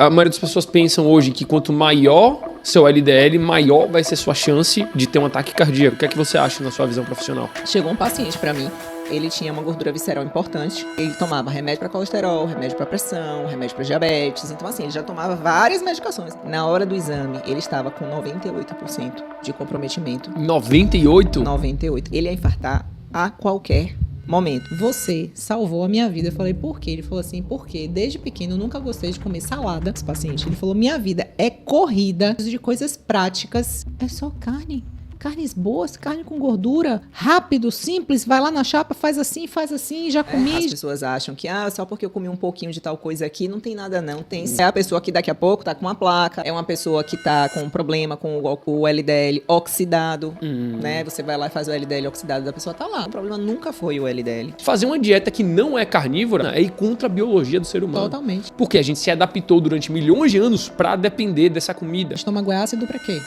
A maioria das pessoas pensam hoje que quanto maior seu LDL, maior vai ser sua chance de ter um ataque cardíaco. O que é que você acha na sua visão profissional? Chegou um paciente pra mim, ele tinha uma gordura visceral importante, ele tomava remédio para colesterol, remédio para pressão, remédio para diabetes, então assim, ele já tomava várias medicações. Na hora do exame, ele estava com 98% de comprometimento. 98? 98%. Ele ia infartar a qualquer momento. Você salvou a minha vida. Eu falei, por quê? Ele falou assim, porque desde pequeno eu nunca gostei de comer salada. Esse paciente, ele falou, minha vida é corrida de coisas práticas. É só carne. Carnes boas, carne com gordura, rápido, simples, vai lá na chapa, faz assim, já comi. As pessoas acham que, só porque eu comi um pouquinho de tal coisa aqui, não tem nada não. É a pessoa que daqui a pouco tá com uma placa, é uma pessoa que tá com um problema com o LDL oxidado, né? Você vai lá e faz o LDL oxidado da pessoa, tá lá. O problema nunca foi o LDL. Fazer uma dieta que não é carnívora é ir contra a biologia do ser humano. Totalmente. Porque a gente se adaptou durante milhões de anos pra depender dessa comida. Estômago é ácido pra quê?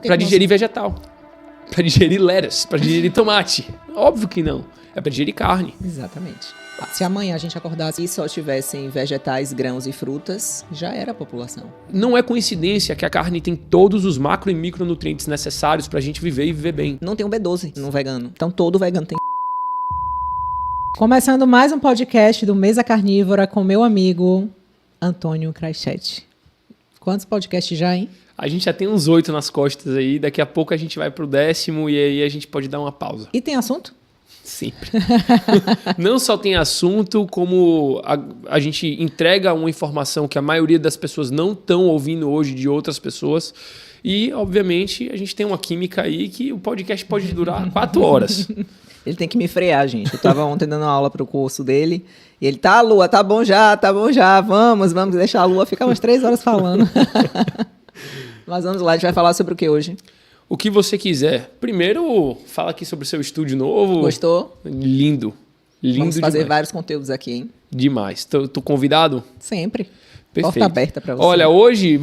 Pra digerir vegetal. Pra digerir lettuce, pra digerir tomate. Óbvio que não. É pra digerir carne. Exatamente. Se amanhã a gente acordasse e só tivessem vegetais, grãos e frutas, já era a população. Não é coincidência que a carne tem todos os macro e micronutrientes necessários pra gente viver e viver bem. Não tem um B12 no vegano. Então todo vegano tem. Começando mais um podcast do Mesa Carnívora com meu amigo Antônio Kraichett. Quantos podcasts já, hein? A gente já tem uns 8 nas costas aí, daqui a pouco a gente vai pro 10º e aí a gente pode dar uma pausa. E tem assunto? Sempre. Não só tem assunto, como a gente entrega uma informação que a maioria das pessoas não estão ouvindo hoje de outras pessoas. E, obviamente, a gente tem uma química aí que o podcast pode durar 4 horas. Ele tem que me frear, gente. Eu tava ontem dando aula pro curso dele e ele, tá, Lua, tá bom já, vamos deixar a Lua ficar umas 3 horas falando. Mas vamos lá, a gente vai falar sobre o que hoje? O que você quiser. Primeiro, fala aqui sobre o seu estúdio novo. Gostou? Lindo. Lindo Vamos fazer demais. vários conteúdos aqui, hein? Demais. Tô convidado? Sempre. Perfeito. Porta aberta pra você. Olha, hoje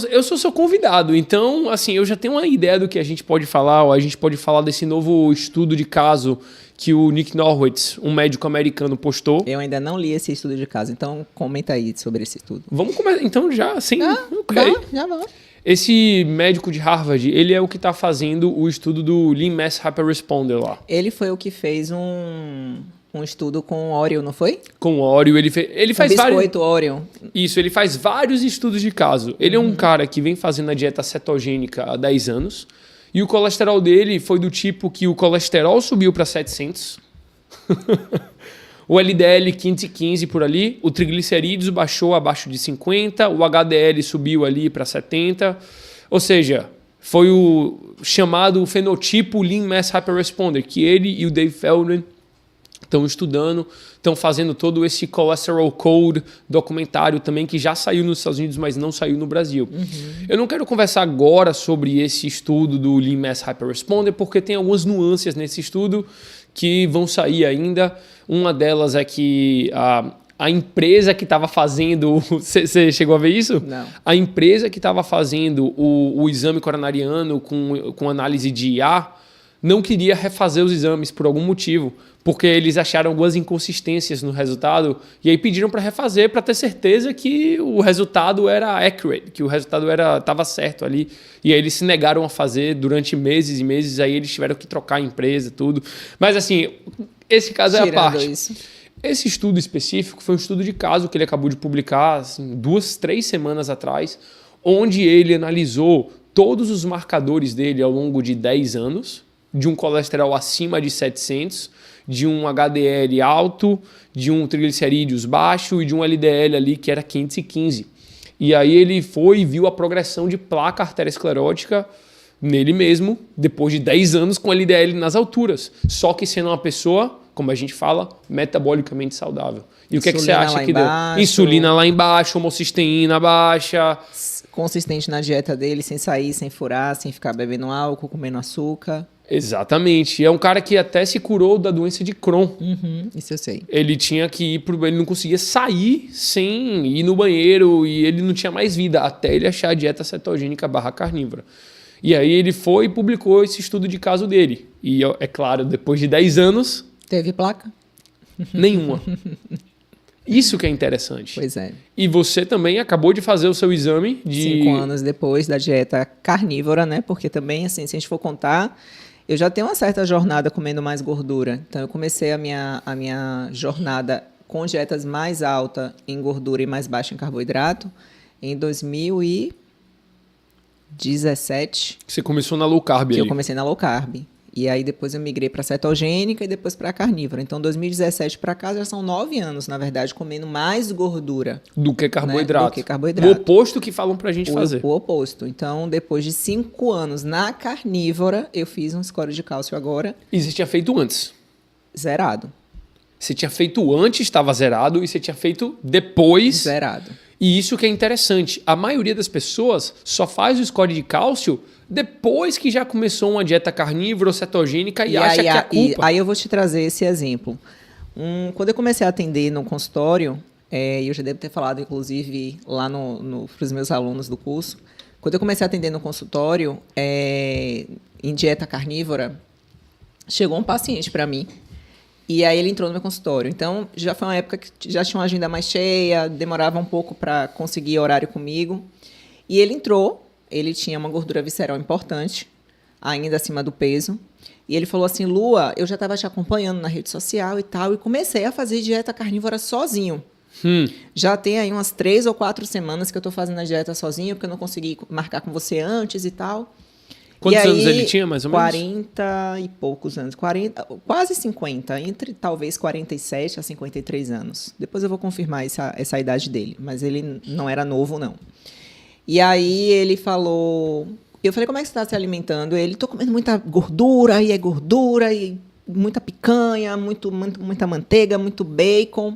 eu sou seu convidado, então assim, eu já tenho uma ideia do que a gente pode falar, ou a gente pode falar desse novo estudo de caso que o Nick Norwitz, um médico americano, postou. Eu ainda não li esse estudo de caso, então comenta aí sobre esse estudo. Vamos começar, então já, sem... Já vamos. Esse médico de Harvard, ele é o que está fazendo o estudo do Lean Mass Hyperresponder lá. Ele foi o que fez um estudo com Oreo, não foi? Com Oreo, ele faz biscoito Oreo. Isso, ele faz vários estudos de caso. Ele é um cara que vem fazendo a dieta cetogênica há 10 anos e o colesterol dele foi do tipo que o colesterol subiu para 700, o LDL 515 por ali, o triglicerídeos baixou abaixo de 50, o HDL subiu ali para 70, ou seja, foi o chamado fenotipo Lean Mass Hyperresponder, que ele e o Dave Feldman estão estudando, estão fazendo todo esse Cholesterol Code documentário também, que já saiu nos Estados Unidos, mas não saiu no Brasil. Eu não quero conversar agora sobre esse estudo do Lean Mass Hyperresponder, porque tem algumas nuances nesse estudo que vão sair ainda. Uma delas é que a empresa que estava fazendo... Você chegou a ver isso? Não. A empresa que estava fazendo o exame coronariano com análise de IA não queria refazer os exames por algum motivo, porque eles acharam algumas inconsistências no resultado e aí pediram para refazer para ter certeza que o resultado era accurate, que o resultado estava certo ali. E aí eles se negaram a fazer durante meses e meses, aí eles tiveram que trocar a empresa, tudo. Mas assim, esse caso é a parte. Isso. Esse estudo específico foi um estudo de caso que ele acabou de publicar assim, 2, 3 semanas atrás, onde ele analisou todos os marcadores dele ao longo de 10 anos, de um colesterol acima de 700, de um HDL alto, de um triglicerídeos baixo e de um LDL ali que era 515. E aí ele foi e viu a progressão de placa arteriosclerótica nele mesmo, depois de 10 anos com LDL nas alturas. Só que sendo uma pessoa, como a gente fala, metabolicamente saudável. E o que é que você acha que deu? Insulina lá embaixo, homocisteína baixa. Consistente na dieta dele, sem sair, sem furar, sem ficar bebendo álcool, comendo açúcar. Exatamente. É um cara que até se curou da doença de Crohn. Isso eu sei. Ele tinha que ir ele não conseguia sair sem ir no banheiro e ele não tinha mais vida até ele achar a dieta cetogênica /carnívora. E aí ele foi e publicou esse estudo de caso dele. E é claro, depois de 10 anos... Teve placa? Nenhuma. Isso que é interessante. Pois é. E você também acabou de fazer o seu exame de... 5 anos depois da dieta carnívora, né? Porque também, assim, se a gente for contar, eu já tenho uma certa jornada comendo mais gordura. Então, eu comecei a minha jornada com dietas mais alta em gordura e mais baixa em carboidrato em 2017. Você começou na low carb Que ali. eu comecei na low carb. E aí depois eu migrei para cetogênica e depois para carnívora. Então, 2017 para cá já são 9 anos, na verdade, comendo mais gordura. Do que carboidrato. Né? Do que carboidrato. O oposto que falam pra gente fazer. O oposto. Então, depois de 5 anos na carnívora, eu fiz um score de cálcio agora E você tinha feito antes. zerado. Você tinha feito antes, estava zerado, e você tinha feito depois. Zerado. E isso que é interessante. A maioria das pessoas só faz o score de cálcio depois que já começou uma dieta carnívora ou cetogênica e acha aí, que é a culpa. aí eu vou te trazer esse exemplo. Quando eu comecei a atender no consultório, e eu já devo ter falado, inclusive, lá para os meus alunos do curso, quando eu comecei a atender no consultório, em dieta carnívora, chegou um paciente para mim, e aí ele entrou no meu consultório. Então, já foi uma época que já tinha uma agenda mais cheia, demorava um pouco para conseguir horário comigo. E ele entrou, ele tinha uma gordura visceral importante, ainda acima do peso. E ele falou assim, Lua, eu já estava te acompanhando na rede social e tal, e comecei a fazer dieta carnívora sozinho. Já tem aí umas 3 ou 4 semanas que eu estou fazendo a dieta sozinho, porque eu não consegui marcar com você antes e tal. Quantos e anos aí, ele tinha, mais ou menos? 40 e poucos anos. 40, quase 50. Entre talvez 47 a 53 anos. Depois eu vou confirmar essa idade dele. Mas ele não era novo, não. E aí ele falou... Eu falei, como é que você está se alimentando? Ele, estou comendo muita gordura, e muita picanha, muita manteiga, muito bacon.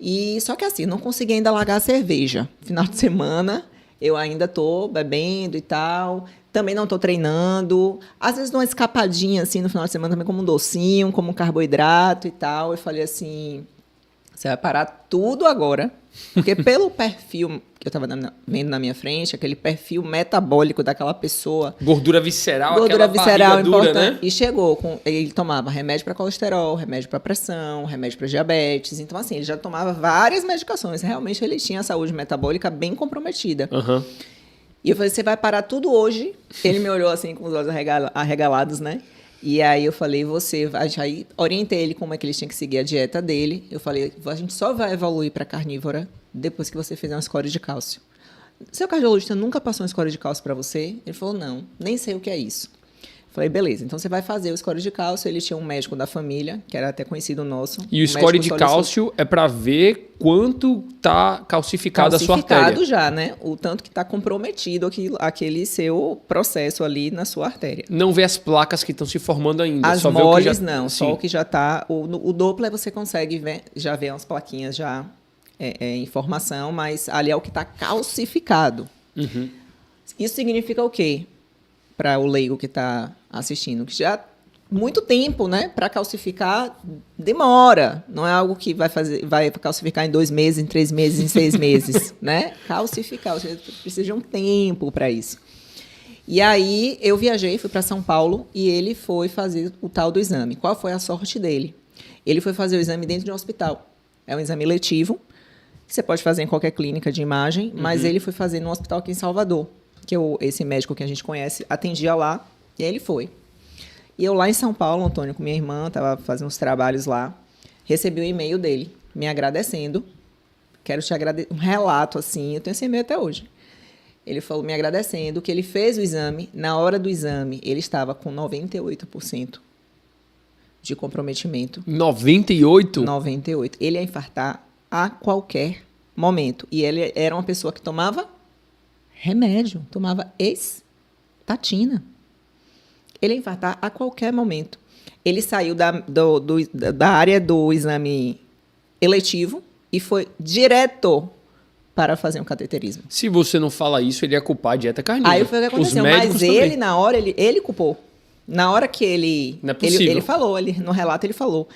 E só que assim, não consegui ainda largar a cerveja. Final de semana, eu ainda estou bebendo e tal... Também não estou treinando. Às vezes dou uma escapadinha assim no final de semana também, como um docinho, como um carboidrato e tal. Eu falei assim, você vai parar tudo agora. Porque pelo perfil que eu estava vendo na minha frente, aquele perfil metabólico daquela pessoa. Gordura visceral, gordura aquela visceral barriga dura, importante. né? E chegou, ele tomava remédio para colesterol, remédio para pressão, remédio para diabetes. Então, assim, ele já tomava várias medicações. Realmente ele tinha a saúde metabólica bem comprometida. Aham. E eu falei, você vai parar tudo hoje? Ele me olhou assim com os olhos arregalados, né? E aí eu falei, você vai... Aí orientei ele como é que ele tinha que seguir a dieta dele. Eu falei, a gente só vai evoluir para carnívora depois que você fizer um score de cálcio. Seu cardiologista nunca passou um score de cálcio para você? Ele falou, não, nem sei o que é isso. Falei, beleza, então você vai fazer o score de cálcio. Ele tinha um médico da família, que era até conhecido nosso. E o score de cálcio é para ver quanto tá calcificada a sua artéria. Calcificado já, né? O tanto que está comprometido aquele seu processo ali na sua artéria. Não vê as placas que estão se formando ainda. As só moles vê o que já... não, Sim. só o que já está... O Doppler você consegue ver, já ver umas plaquinhas já em formação, mas ali é o que está calcificado. Uhum. Isso significa o quê? Para o leigo que está assistindo, que já muito tempo, né? Para calcificar demora. Não é algo que vai calcificar em 2 meses, em 3 meses, em 6 meses, né? Calcificar, você precisa de um tempo para isso. E aí eu viajei, fui para São Paulo e ele foi fazer o tal do exame. Qual foi a sorte dele? Ele foi fazer o exame dentro de um hospital. É um exame letivo, que você pode fazer em qualquer clínica de imagem, mas ele foi fazer num hospital aqui em Salvador, que esse médico que a gente conhece atendia lá, e aí ele foi. E eu lá em São Paulo, Antônio, com minha irmã, estava fazendo uns trabalhos lá, recebi um e-mail dele, me agradecendo, quero te agradecer, um relato assim, eu tenho esse e-mail até hoje. Ele falou, me agradecendo, que ele fez o exame, na hora do exame, ele estava com 98% de comprometimento. 98? 98%. Ele ia infartar a qualquer momento. E ele era uma pessoa que tomava remédio, tomava estatina. Ele ia infartar a qualquer momento. Ele saiu da área do exame eletivo e foi direto para fazer um cateterismo. Se você não fala isso, ele ia culpar a dieta carnívora. Aí foi o que aconteceu. Mas ele, na hora, ele culpou. Na hora que ele... Não é possível. Ele falou, no relato ele falou.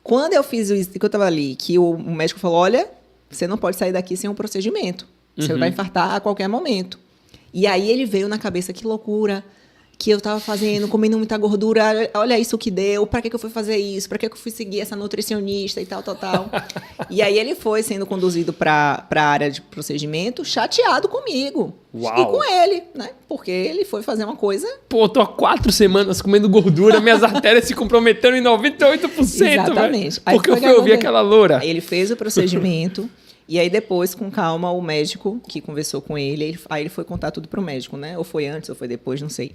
Quando eu fiz isso, que eu estava ali, que o médico falou, olha, você não pode sair daqui sem um procedimento. Você vai infartar a qualquer momento. E aí ele veio na cabeça, que loucura. que eu tava fazendo, comendo muita gordura, olha isso que deu, pra que eu fui fazer isso, pra que eu fui seguir essa nutricionista e tal. E aí ele foi sendo conduzido pra área de procedimento, chateado comigo. Uau. E com ele, né? Porque ele foi fazer uma coisa... Pô, tô há 4 semanas comendo gordura, minhas artérias se comprometeram em 98%, Exatamente. velho. Porque eu fui ouvir aquela loura. Aí ele fez o procedimento... E aí depois, com calma, o médico que conversou com ele, aí ele foi contar tudo pro médico, né? Ou foi antes, ou foi depois, não sei.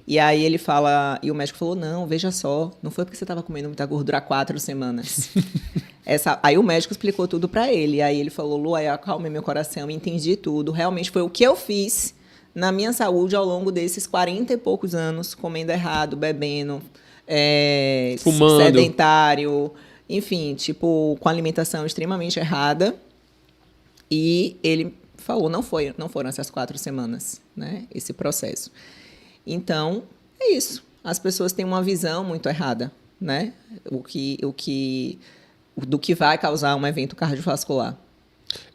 E aí ele fala, e o médico falou, não, veja só, não foi porque você estava comendo muita gordura há 4 semanas. Aí o médico explicou tudo para ele. E aí ele falou, Lu, aí eu acalmei meu coração, entendi tudo. Realmente foi o que eu fiz na minha saúde ao longo desses 40 e poucos anos, comendo errado, bebendo, fumando, sedentário, enfim, tipo, com alimentação extremamente errada. E ele falou, não foram essas 4 semanas, né, esse processo. Então, é isso. As pessoas têm uma visão muito errada, né, do que vai causar um evento cardiovascular.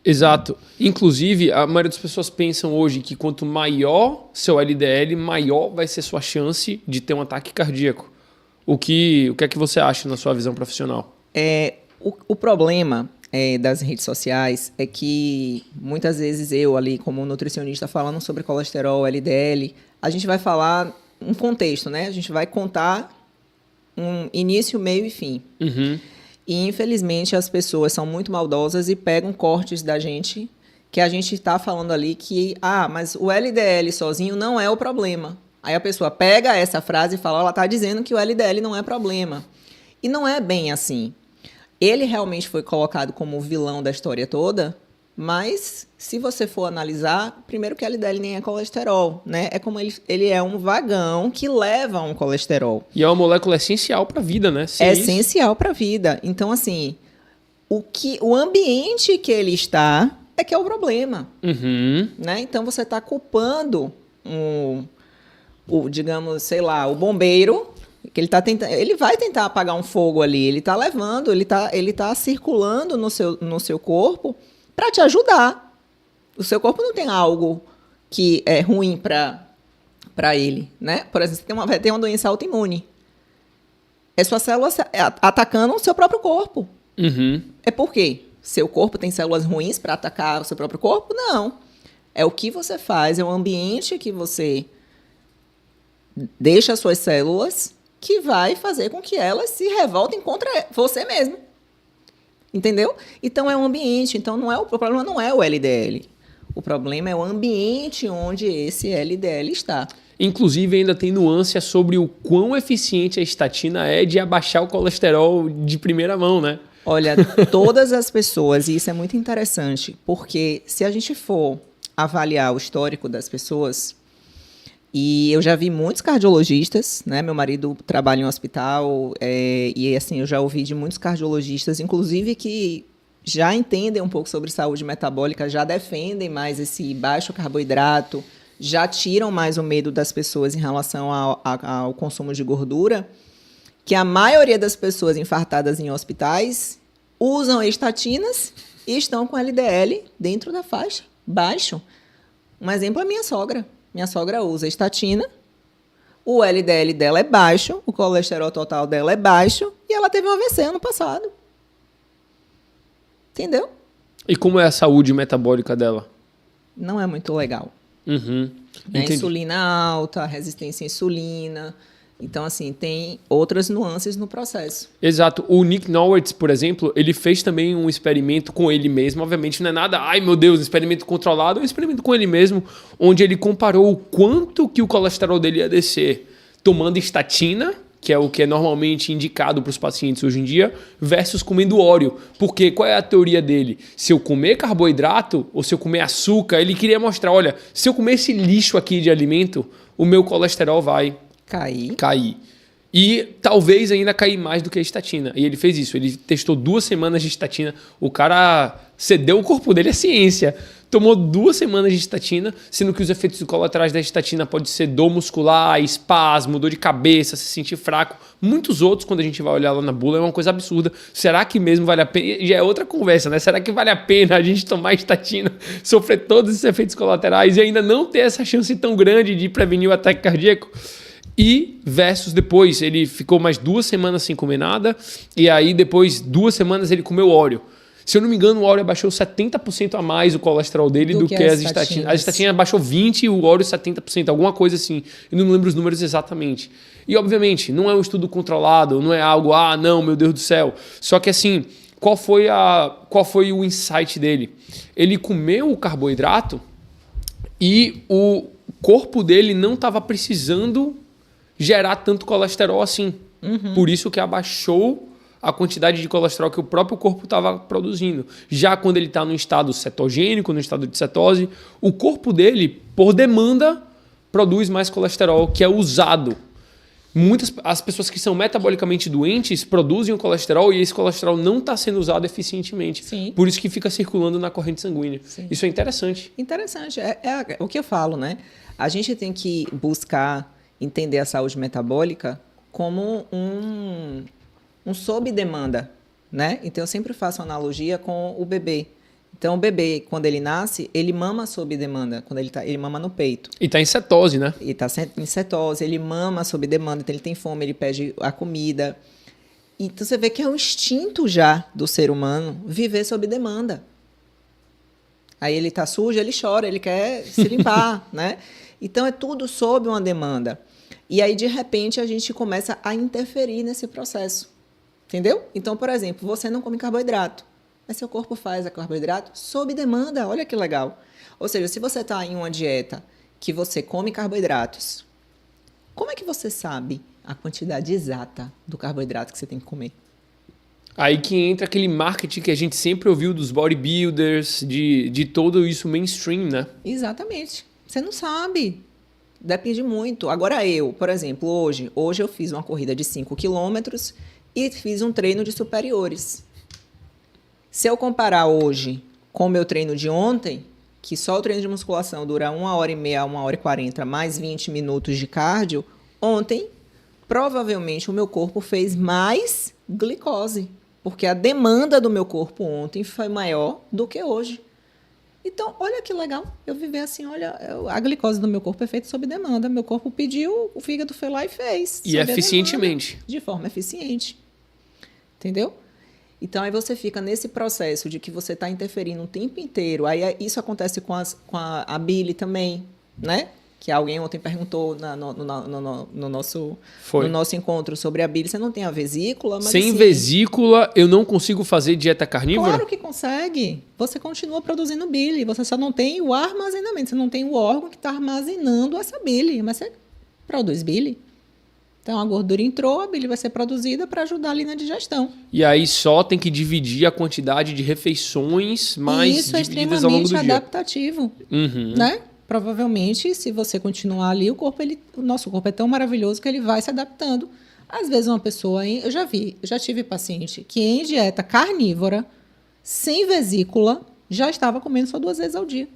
Exato. Inclusive, a maioria das pessoas pensam hoje que quanto maior seu LDL, maior vai ser sua chance de ter um ataque cardíaco. O que é que você acha na sua visão profissional? O problema... das redes sociais é que muitas vezes eu ali como nutricionista falando sobre colesterol, LDL, a gente vai falar um contexto, né? A gente vai contar um início, meio e fim. Uhum. E infelizmente as pessoas são muito maldosas e pegam cortes da gente que a gente está falando ali que, mas o LDL sozinho não é o problema. Aí a pessoa pega essa frase e fala, ela está dizendo que o LDL não é problema. E não é bem assim. Ele realmente foi colocado como o vilão da história toda, mas se você for analisar, primeiro que LDL nem é colesterol, né? É como ele é um vagão que leva um colesterol. E é uma molécula essencial para a vida, né? É essencial para a vida. Então, assim, o ambiente que ele está é que é o problema. Uhum. Né? Então, você está culpando digamos, sei lá, o bombeiro... que ele vai tentar apagar um fogo ali, ele está levando, ele tá circulando no seu corpo para te ajudar. O seu corpo não tem algo que é ruim para ele, né? Por exemplo, você vai ter uma doença autoimune. É sua célula atacando o seu próprio corpo. Uhum. É por quê? Seu corpo tem células ruins para atacar o seu próprio corpo? Não. É o que você faz, é o ambiente que você deixa as suas células que vai fazer com que elas se revoltem contra você mesmo. Entendeu? Então, é o ambiente. Então, o problema não é o LDL. O problema é o ambiente onde esse LDL está. Inclusive, ainda tem nuance sobre o quão eficiente a estatina é de abaixar o colesterol de primeira mão, né? Olha, todas as pessoas, e isso é muito interessante, porque se a gente for avaliar o histórico das pessoas... E eu já vi muitos cardiologistas, né? Meu marido trabalha em um hospital e assim, eu já ouvi de muitos cardiologistas, inclusive que já entendem um pouco sobre saúde metabólica, já defendem mais esse baixo carboidrato, já tiram mais o medo das pessoas em relação ao consumo de gordura, que a maioria das pessoas infartadas em hospitais usam estatinas e estão com LDL dentro da faixa, baixo. Um exemplo é minha sogra. Minha sogra usa estatina, o LDL dela é baixo, o colesterol total dela é baixo e ela teve um AVC ano passado. Entendeu? E como é a saúde metabólica dela? Não é muito legal. Uhum. Insulina alta, resistência à insulina. Então, assim, tem outras nuances no processo. Exato. O Nick Norwitz, por exemplo, ele fez também um experimento com ele mesmo. Obviamente não é nada, ai meu Deus, experimento controlado. É um experimento com ele mesmo, onde ele comparou o quanto que o colesterol dele ia descer tomando estatina, que é o que é normalmente indicado para os pacientes hoje em dia, versus comendo óleo. Porque qual é a teoria dele? Se eu comer carboidrato ou se eu comer açúcar, ele queria mostrar, olha, se eu comer esse lixo aqui de alimento, o meu colesterol vai... Cair. E talvez ainda cair mais do que a estatina. E ele fez isso. Ele testou 2 semanas de estatina. O cara cedeu o corpo dele à ciência. Tomou 2 semanas de estatina, sendo que os efeitos colaterais da estatina podem ser dor muscular, espasmo, dor de cabeça, se sentir fraco. Muitos outros, quando a gente vai olhar lá na bula, é uma coisa absurda. Será que mesmo vale a pena? Já é outra conversa, né? Será que vale a pena a gente tomar estatina, sofrer todos esses efeitos colaterais e ainda não ter essa chance tão grande de prevenir o ataque cardíaco? E versus depois, ele ficou mais 2 semanas sem comer nada, e aí depois 2 semanas ele comeu óleo. Se eu não me engano, o óleo abaixou 70% a mais o colesterol dele do que as estatinas. As estatinas abaixou 20% e o óleo 70%, alguma coisa assim. Eu não lembro os números exatamente. E, obviamente, não é um estudo controlado, não é algo, não, meu Deus do céu. Só que, assim, qual foi o insight dele? Ele comeu o carboidrato e o corpo dele não estava precisando gerar tanto colesterol assim. Por isso que abaixou a quantidade de colesterol que o próprio corpo estava produzindo. Já quando ele está no estado cetogênico, no estado de cetose, o corpo dele, por demanda, produz mais colesterol, que é usado. As pessoas que são metabolicamente doentes produzem o colesterol e esse colesterol não está sendo usado eficientemente. Sim. Por isso que fica circulando na corrente sanguínea. Sim. Isso é interessante. Interessante. É o que eu falo, né? A gente tem que buscar entender a saúde metabólica como um sob demanda, né? Então, eu sempre faço analogia com o bebê. Então, o bebê, quando ele nasce, ele mama sob demanda, quando ele mama no peito. E está em cetose, né? E está em cetose, ele mama sob demanda, então ele tem fome, ele pede a comida. Então, você vê que é um instinto já do ser humano viver sob demanda. Aí ele está sujo, ele chora, ele quer se limpar, né? Então, é tudo sob uma demanda. E aí, de repente, a gente começa a interferir nesse processo. Entendeu? Então, por exemplo, você não come carboidrato, mas seu corpo faz a carboidrato sob demanda. Olha que legal. Ou seja, se você está em uma dieta que você come carboidratos, como é que você sabe a quantidade exata do carboidrato que você tem que comer? Aí que entra aquele marketing que a gente sempre ouviu dos bodybuilders, de todo isso mainstream, né? Exatamente. Você não sabe. Depende muito. Agora eu, por exemplo, hoje eu fiz uma corrida de 5 quilômetros e fiz um treino de superiores. Se eu comparar hoje com o meu treino de ontem, que só o treino de musculação dura 1h30, 1h40, mais 20 minutos de cardio, ontem, provavelmente, o meu corpo fez mais glicose, porque a demanda do meu corpo ontem foi maior do que hoje. Então, olha que legal, eu viver assim, olha, a glicose do meu corpo é feita sob demanda. Meu corpo pediu, o fígado foi lá e fez. E eficientemente. Demanda, de forma eficiente. Entendeu? Então, aí você fica nesse processo de que você está interferindo o tempo inteiro. Aí isso acontece com a bile também, né? Que alguém ontem perguntou no nosso encontro sobre a bile. Você não tem a vesícula, mas sem assim, vesícula, eu não consigo fazer dieta carnívora? Claro que consegue. Você continua produzindo bile. Você só não tem o armazenamento. Você não tem o órgão que está armazenando essa bile. Mas você produz bile. Então, a gordura entrou, a bile vai ser produzida para ajudar ali na digestão. E aí só tem que dividir a quantidade de refeições mais divididas ao longo do dia. Isso é extremamente adaptativo, né? Provavelmente, se você continuar ali, o nosso corpo é tão maravilhoso que ele vai se adaptando. Às vezes uma pessoa, eu já tive paciente que em dieta carnívora, sem vesícula, já estava comendo só 2 vezes ao dia.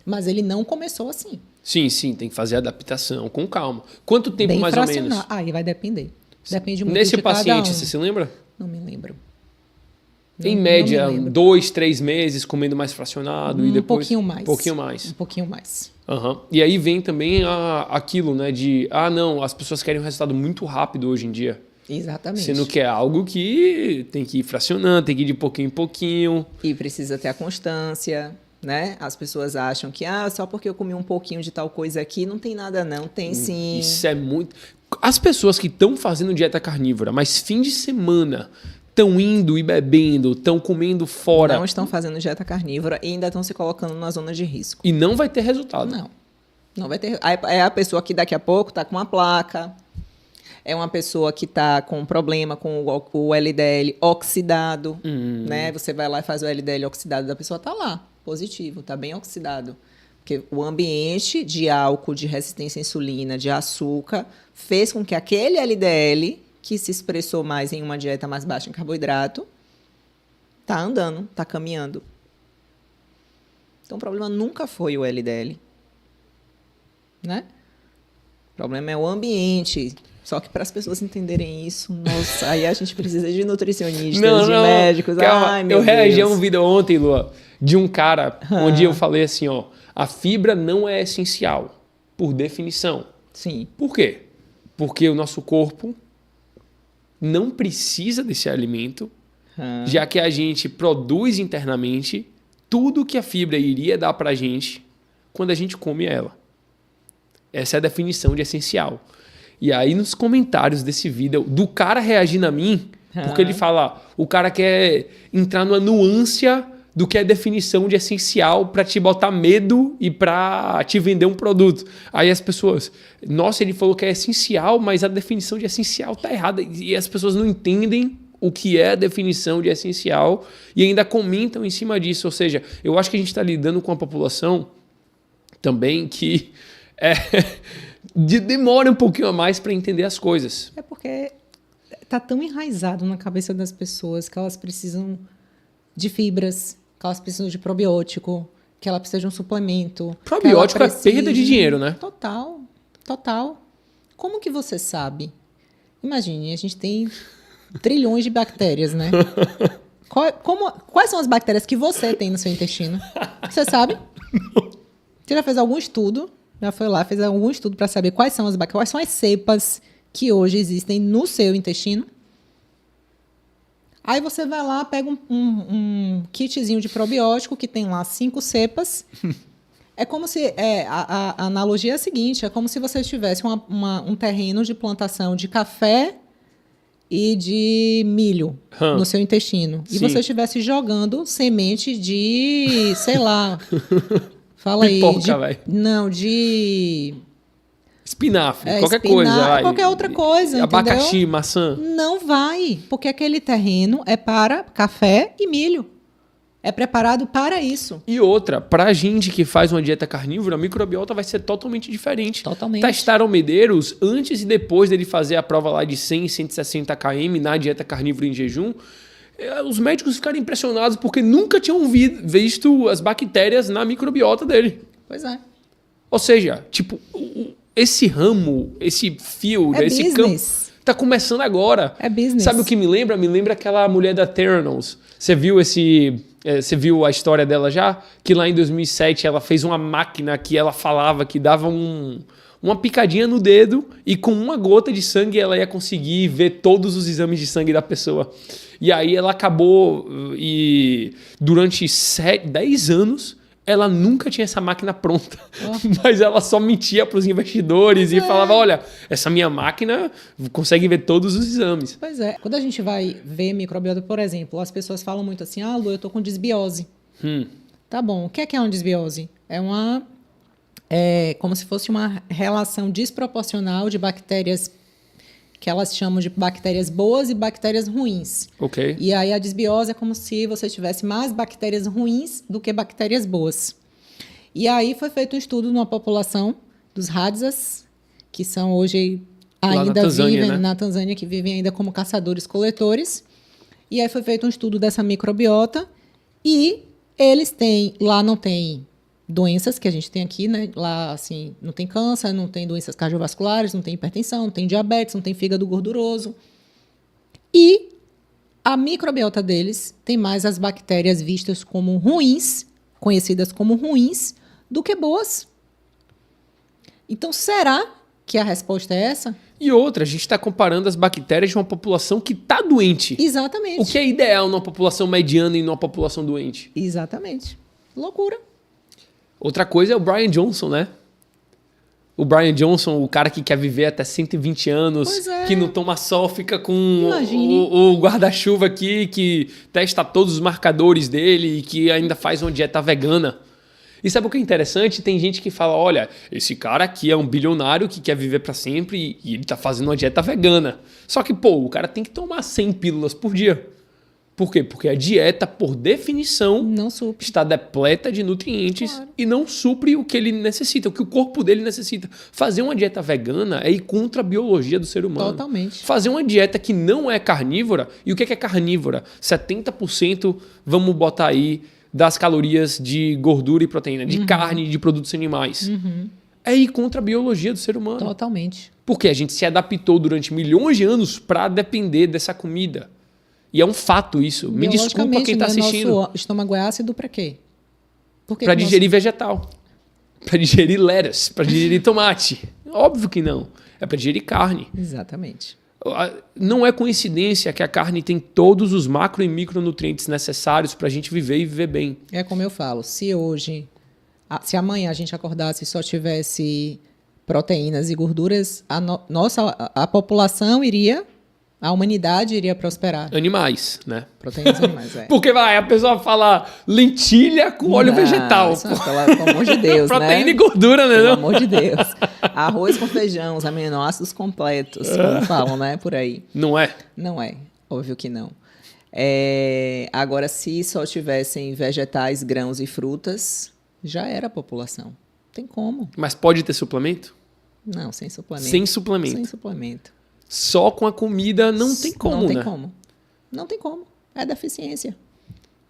Mas ele não começou assim. Sim, tem que fazer a adaptação com calma. Quanto tempo bem mais ou menos? Aí vai depender. Depende muito Nesse de paciente, cada um. você se lembra? Não me lembro. Em média, 2, 3 meses comendo mais fracionado e depois... pouquinho mais. Um pouquinho mais. Um pouquinho mais. E aí vem também aquilo, né? De, não, as pessoas querem um resultado muito rápido hoje em dia. Exatamente. Sendo que é algo que tem que ir fracionando, tem que ir de pouquinho em pouquinho. E precisa ter a constância, né? As pessoas acham que, só porque eu comi um pouquinho de tal coisa aqui, não tem nada não. Tem sim. Isso é muito... As pessoas que estão fazendo dieta carnívora, mas fim de semana... estão indo e bebendo, estão comendo fora. Não estão fazendo dieta carnívora e ainda estão se colocando na zona de risco. E não vai ter resultado. Não vai ter. É a pessoa que daqui a pouco está com uma placa, é uma pessoa que está com um problema com o LDL oxidado, né? Você vai lá e faz o LDL oxidado da pessoa, está lá, positivo, está bem oxidado. Porque o ambiente de álcool, de resistência à insulina, de açúcar, fez com que aquele LDL... que se expressou mais em uma dieta mais baixa em carboidrato, está andando, está caminhando. Então, o problema nunca foi o LDL. Né? O problema é o ambiente. Só que para as pessoas entenderem isso, nossa, aí a gente precisa de nutricionistas, de médicos. Calma, ai, meu eu reagi Deus. a um vídeo ontem, Lua, de um cara, onde eu falei assim, a fibra não é essencial, por definição. Sim. Por quê? Porque o nosso corpo não precisa desse alimento, já que a gente produz internamente tudo que a fibra iria dar para a gente quando a gente come ela. Essa é a definição de essencial. E aí nos comentários desse vídeo, do cara reagindo a mim, porque ele fala, o cara quer entrar numa nuance do que é definição de essencial para te botar medo e para te vender um produto. Aí as pessoas, nossa, ele falou que é essencial, mas a definição de essencial tá errada. E as pessoas não entendem o que é a definição de essencial e ainda comentam em cima disso. Ou seja, eu acho que a gente está lidando com uma população também que demora um pouquinho a mais para entender as coisas. É porque tá tão enraizado na cabeça das pessoas que elas precisam de fibras, que elas precisam de probiótico, que ela precisa de um suplemento. Probiótico é perda de dinheiro, né? Total, total. Como que você sabe? Imagine, a gente tem trilhões de bactérias, né? Quais são as bactérias que você tem no seu intestino? Você sabe? Você já fez algum estudo? Já foi lá, fez algum estudo para saber quais são as cepas que hoje existem no seu intestino? Aí você vai lá, pega um kitzinho de probiótico que tem lá 5 cepas. É como se... a analogia é a seguinte, é como se você tivesse um terreno de plantação de café e de milho no seu intestino. Sim. E você estivesse jogando semente de, sei lá... Fala aí. Pipoca, velho. Não, de... Espinafre, qualquer coisa. Qualquer outra coisa, abacaxi, entendeu? maçã. Não vai, porque aquele terreno é para café e milho. É preparado para isso. E outra, pra gente que faz uma dieta carnívora, a microbiota vai ser totalmente diferente. Totalmente. Testaram Medeiros antes e depois dele fazer a prova lá de 100, 160 km na dieta carnívora em jejum. Os médicos ficaram impressionados porque nunca tinham visto as bactérias na microbiota dele. Pois é. Ou seja, tipo, esse ramo, esse fio, esse business. campo, tá começando agora. É business. Sabe o que me lembra? Me lembra aquela mulher da Theranos. Você viu a história dela já? Que lá em 2007 ela fez uma máquina que ela falava que dava uma picadinha no dedo e com uma gota de sangue ela ia conseguir ver todos os exames de sangue da pessoa. E aí ela acabou e durante 10 anos ela nunca tinha essa máquina pronta, mas ela só mentia para os investidores e falava, olha, essa minha máquina consegue ver todos os exames. Pois é. Quando a gente vai ver microbiota, por exemplo, as pessoas falam muito assim, Lu, eu tô com desbiose. Tá bom, o que é uma desbiose? É como se fosse uma relação desproporcional de bactérias que elas chamam de bactérias boas e bactérias ruins. Ok. E aí a desbiose é como se você tivesse mais bactérias ruins do que bactérias boas. E aí foi feito um estudo numa população dos Hadzas, que são hoje ainda vivem na Tanzânia, que vivem ainda como caçadores-coletores. E aí foi feito um estudo dessa microbiota e eles têm, lá não tem doenças que a gente tem aqui, né? Lá, assim, não tem câncer, não tem doenças cardiovasculares, não tem hipertensão, não tem diabetes, não tem fígado gorduroso. E a microbiota deles tem mais as bactérias vistas como ruins, conhecidas como ruins, do que boas. Então, será que a resposta é essa? E outra, a gente está comparando as bactérias de uma população que está doente. Exatamente. O que é ideal numa população mediana e numa população doente? Exatamente. Loucura. Outra coisa é o Brian Johnson, né? O Brian Johnson, o cara que quer viver até 120 anos, que não toma sol, fica com o guarda-chuva aqui, que testa todos os marcadores dele e que ainda faz uma dieta vegana. E sabe o que é interessante? Tem gente que fala, olha, esse cara aqui é um bilionário que quer viver para sempre e ele tá fazendo uma dieta vegana. Só que, o cara tem que tomar 100 pílulas por dia. Por quê? Porque a dieta, por definição, não supre. Está depleta de nutrientes e não supre o que ele necessita, o que o corpo dele necessita. Fazer uma dieta vegana é ir contra a biologia do ser humano. Totalmente. Fazer uma dieta que não é carnívora, e o que é carnívora? 70%, vamos botar aí, das calorias de gordura e proteína, de carne e de produtos animais. É ir contra a biologia do ser humano. Totalmente. Porque a gente se adaptou durante milhões de anos para depender dessa comida. E é um fato isso. Me desculpa quem está assistindo. Nosso estômago é ácido para quê? Para digerir vegetal. Para digerir lettuce. Para digerir tomate. Óbvio que não. É para digerir carne. Exatamente. Não é coincidência que a carne tem todos os macro e micronutrientes necessários para a gente viver e viver bem. É como eu falo, se amanhã a gente acordasse e só tivesse proteínas e gorduras, a população iria, a humanidade iria prosperar. Animais, né? Proteínas animais, é. Porque a pessoa fala lentilha com óleo vegetal. Isso, pelo amor de Deus, proteína né? e gordura, né? Pelo Não? amor de Deus. Arroz com feijão, os aminoácidos completos, como falam, né? Por aí. Não é? Não é, óbvio que não. Agora, se só tivessem vegetais, grãos e frutas, já era a população. Não tem como. Mas pode ter suplemento? Não, sem suplemento. Sem suplemento. Sem suplemento. Só com a comida não tem como, não tem né? como. Não tem como. É deficiência.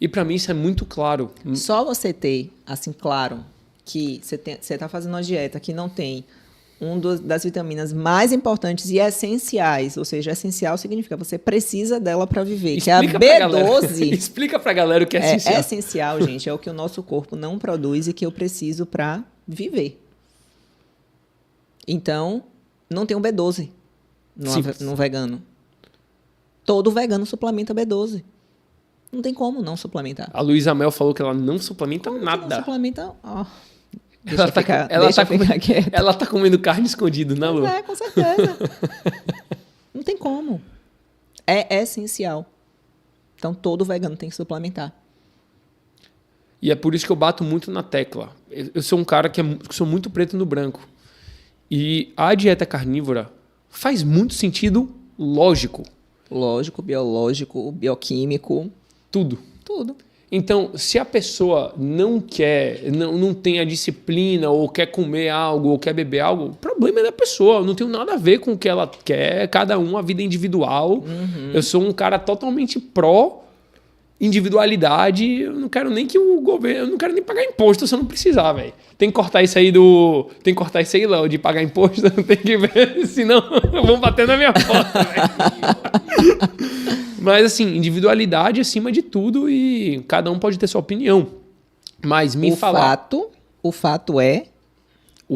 E pra mim isso é muito claro. Só você ter, assim, claro, que você está fazendo uma dieta que não tem das vitaminas mais importantes e essenciais, ou seja, essencial significa você precisa dela para viver, que é a B12. Explica pra galera o que é essencial. É essencial, gente, é o que o nosso corpo não produz e que eu preciso para viver. Então, não tem um B12 no vegano. Todo vegano suplementa B12. Não tem como não suplementar. A Luísa Mel falou que ela não suplementa nada. Não suplementa... Ela tá comendo carne escondido, né, Lu? Com certeza. Não tem como. É essencial. Então, todo vegano tem que suplementar. E é por isso que eu bato muito na tecla. Eu sou um cara que sou muito preto no branco. E a dieta carnívora faz muito sentido lógico. Lógico, biológico, bioquímico. Tudo. Tudo. Então, se a pessoa não quer, não tem a disciplina, ou quer comer algo, ou quer beber algo, o problema é da pessoa. Não tem nada a ver com o que ela quer, cada um, a vida individual. Uhum. Eu sou um cara totalmente pró-individualidade. Eu não quero nem que o governo... Eu não quero nem pagar imposto se eu não precisar, velho. Tem que cortar isso aí Léo, de pagar imposto. Tem que ver, senão vão bater na minha porta, velho. Mas, assim, individualidade acima de tudo e cada um pode ter sua opinião. Mas O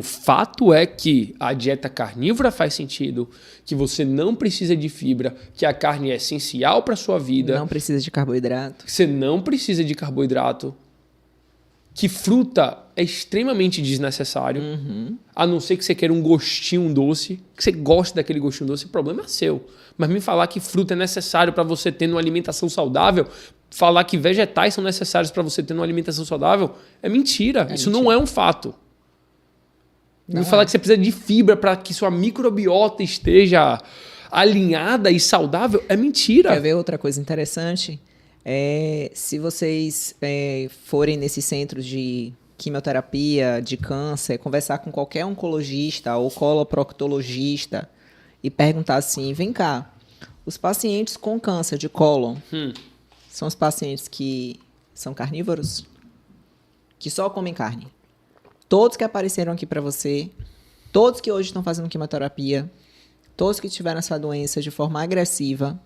fato é que a dieta carnívora faz sentido, que você não precisa de fibra, que a carne é essencial para sua vida. Não precisa de carboidrato. Que você não precisa de carboidrato. Que fruta é extremamente desnecessário. Uhum. A não ser que você queira um gostinho doce, que você goste daquele gostinho doce, o problema é seu. Mas me falar que fruta é necessário para você ter uma alimentação saudável, falar que vegetais são necessários para você ter uma alimentação saudável, é mentira. Isso não é um fato. Me falar que você precisa de fibra para que sua microbiota esteja alinhada e saudável, é mentira. Quer ver outra coisa interessante? Se vocês forem nesses centros de quimioterapia, de câncer, conversar com qualquer oncologista ou coloproctologista e perguntar assim, vem cá, os pacientes com câncer de cólon são os pacientes que são carnívoros? Que só comem carne? Todos que apareceram aqui para você, todos que hoje estão fazendo quimioterapia, todos que tiveram essa doença de forma agressiva,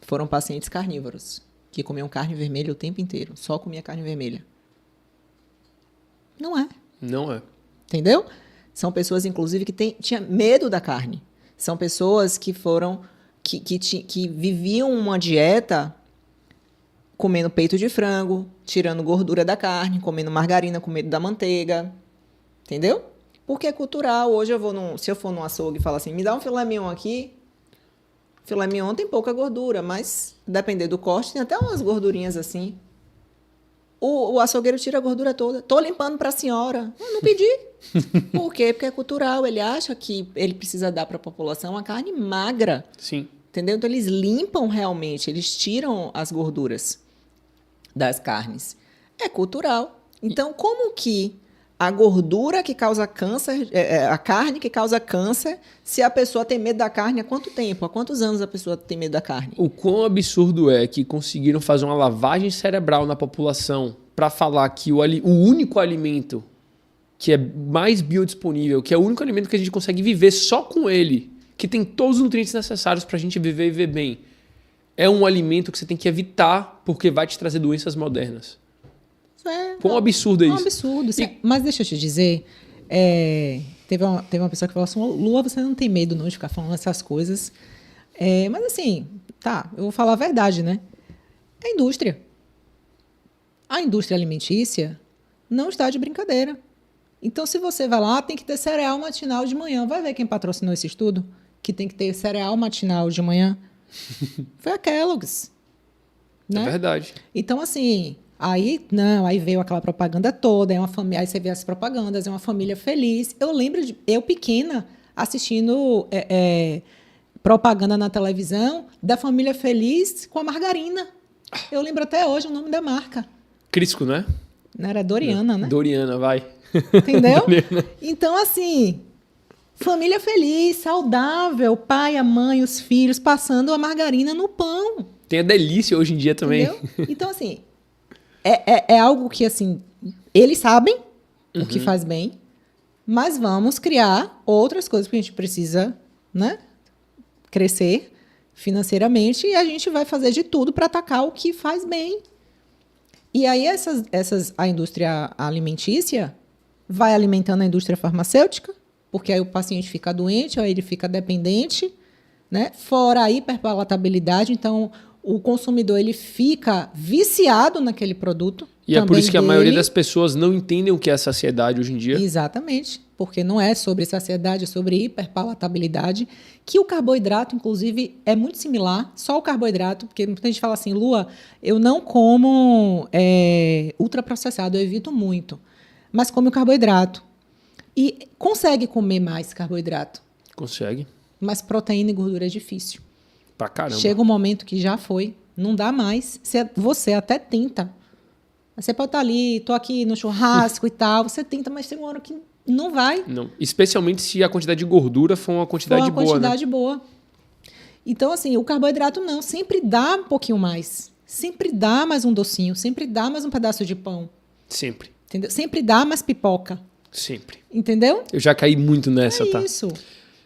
foram pacientes carnívoros, que comiam carne vermelha o tempo inteiro, só comia carne vermelha. Não é. Não é. Entendeu? São pessoas, inclusive, que tinham medo da carne. São pessoas que que viviam uma dieta comendo peito de frango, tirando gordura da carne, comendo margarina com medo da manteiga. Entendeu? Porque é cultural. Hoje se eu for num açougue e falar assim, me dá um filé mignon aqui. Filé mignon tem pouca gordura, mas depender do corte, tem até umas gordurinhas assim. O açougueiro tira a gordura toda. Tô limpando para a senhora. Eu não pedi. Por quê? Porque é cultural. Ele acha que ele precisa dar para a população uma carne magra. Sim. Entendeu? Então, eles limpam realmente. Eles tiram as gorduras das carnes. É cultural. Então, como que a gordura que causa câncer, a carne que causa câncer, se a pessoa tem medo da carne, há quanto tempo? Há quantos anos a pessoa tem medo da carne? O quão absurdo é que conseguiram fazer uma lavagem cerebral na população para falar que o único alimento que é mais biodisponível, que é o único alimento que a gente consegue viver só com ele, que tem todos os nutrientes necessários para a gente viver e viver bem, é um alimento que você tem que evitar porque vai te trazer doenças modernas. Quão absurdo é isso? É um absurdo. Mas deixa eu te dizer, Teve uma pessoa que falou assim, Lua, você não tem medo não de ficar falando essas coisas. Mas assim, tá, eu vou falar a verdade, né? É indústria. A indústria alimentícia não está de brincadeira. Então, se você vai lá, tem que ter cereal matinal de manhã. Vai ver quem patrocinou esse estudo? Que tem que ter cereal matinal de manhã. Foi a Kellogg's. Né? É verdade. Então, assim, aí veio aquela propaganda toda, aí você vê as propagandas, é uma família feliz. Eu lembro de eu pequena assistindo propaganda na televisão da família feliz com a margarina. Eu lembro até hoje o nome da marca. Crisco, né? Não era Doriana, né? Doriana, vai. Entendeu? Doriana. Então, assim, família feliz, saudável, pai, a mãe, os filhos, passando a margarina no pão. Tem a delícia hoje em dia também. Entendeu? Então, assim, é algo que, assim, eles sabem o que faz bem, mas vamos criar outras coisas, porque a gente precisa, né, crescer financeiramente e a gente vai fazer de tudo para atacar o que faz bem. E aí a indústria alimentícia vai alimentando a indústria farmacêutica, porque aí o paciente fica doente, aí ele fica dependente, né? Fora a hiperpalatabilidade, então o consumidor ele fica viciado naquele produto. E é por isso que a maioria das pessoas não entendem o que é saciedade hoje em dia. Exatamente, porque não é sobre saciedade, é sobre hiperpalatabilidade, que o carboidrato, inclusive, é muito similar, só o carboidrato, porque muita gente fala assim, Lua, eu não como ultraprocessado, eu evito muito, mas come o carboidrato. E consegue comer mais carboidrato. Consegue. Mas proteína e gordura é difícil. Pra caramba. Chega um momento que já foi, não dá mais. Você até tenta. Você pode estar ali, tô aqui no churrasco e tal, você tenta, mas tem uma hora que não vai. Não. Especialmente se a quantidade de gordura for uma quantidade boa, né? Uma quantidade boa. Então, assim, o carboidrato não, sempre dá um pouquinho mais. Sempre dá mais um docinho, sempre dá mais um pedaço de pão. Sempre. Entendeu? Sempre dá mais pipoca. Sempre. Entendeu? Eu já caí muito nessa, tá? Isso.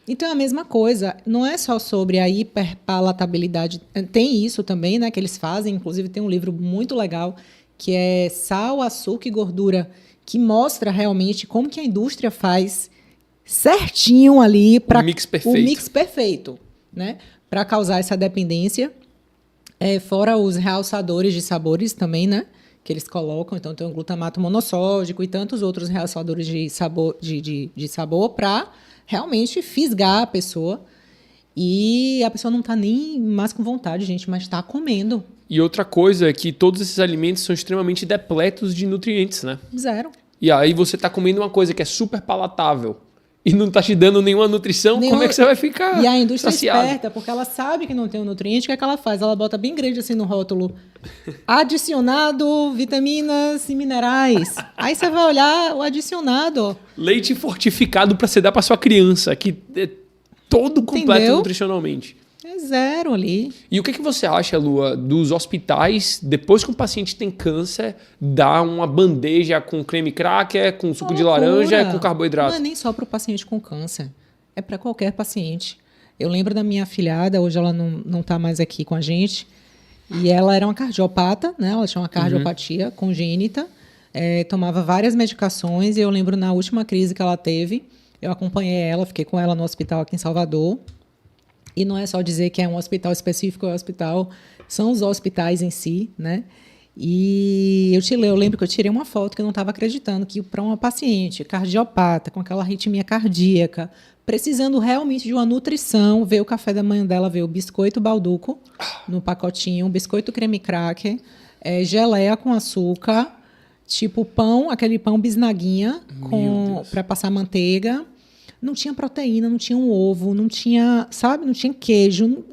Então é a mesma coisa, não é só sobre a hiperpalatabilidade, tem isso também, né, que eles fazem, inclusive tem um livro muito legal, que é Sal, Açúcar e Gordura, que mostra realmente como que a indústria faz certinho ali para o mix perfeito, né, para causar essa dependência, fora os realçadores de sabores também, né, que eles colocam, então tem o glutamato monossódico e tantos outros realçadores de sabor, de sabor para realmente fisgar a pessoa e a pessoa não está nem mais com vontade, gente, mas está comendo. E outra coisa é que todos esses alimentos são extremamente depletos de nutrientes, né? Zero. E aí você está comendo uma coisa que é super palatável e não está te dando nenhuma nutrição, como é que você vai ficar? E a indústria saciado? esperta, porque ela sabe que não tem um nutriente, o que é que ela faz? Ela bota bem grande assim no rótulo, adicionado vitaminas e minerais. Aí você vai olhar o adicionado. Leite fortificado para você dar para sua criança, que é todo completo. Entendeu? Nutricionalmente. É zero ali. E o que você acha, Lua, dos hospitais, depois que um paciente tem câncer, dá uma bandeja com creme cracker, com suco de laranja, com carboidrato? Não é nem só para o paciente com câncer, é para qualquer paciente. Eu lembro da minha afilhada, hoje ela não está mais aqui com a gente, e ela era uma cardiopata, né? Ela tinha uma cardiopatia congênita, tomava várias medicações, e eu lembro na última crise que ela teve, eu acompanhei ela, fiquei com ela no hospital aqui em Salvador. E não é só dizer que é um hospital específico, são os hospitais em si, né? E eu lembro que eu tirei uma foto que eu não estava acreditando, que para uma paciente cardiopata, com aquela arritmia cardíaca, precisando realmente de uma nutrição, veio o café da manhã dela, veio o biscoito balduco no pacotinho, biscoito creme cracker, geleia com açúcar, tipo pão, aquele pão bisnaguinha para passar manteiga. Não tinha proteína, não tinha um ovo, não tinha, sabe? Não tinha queijo.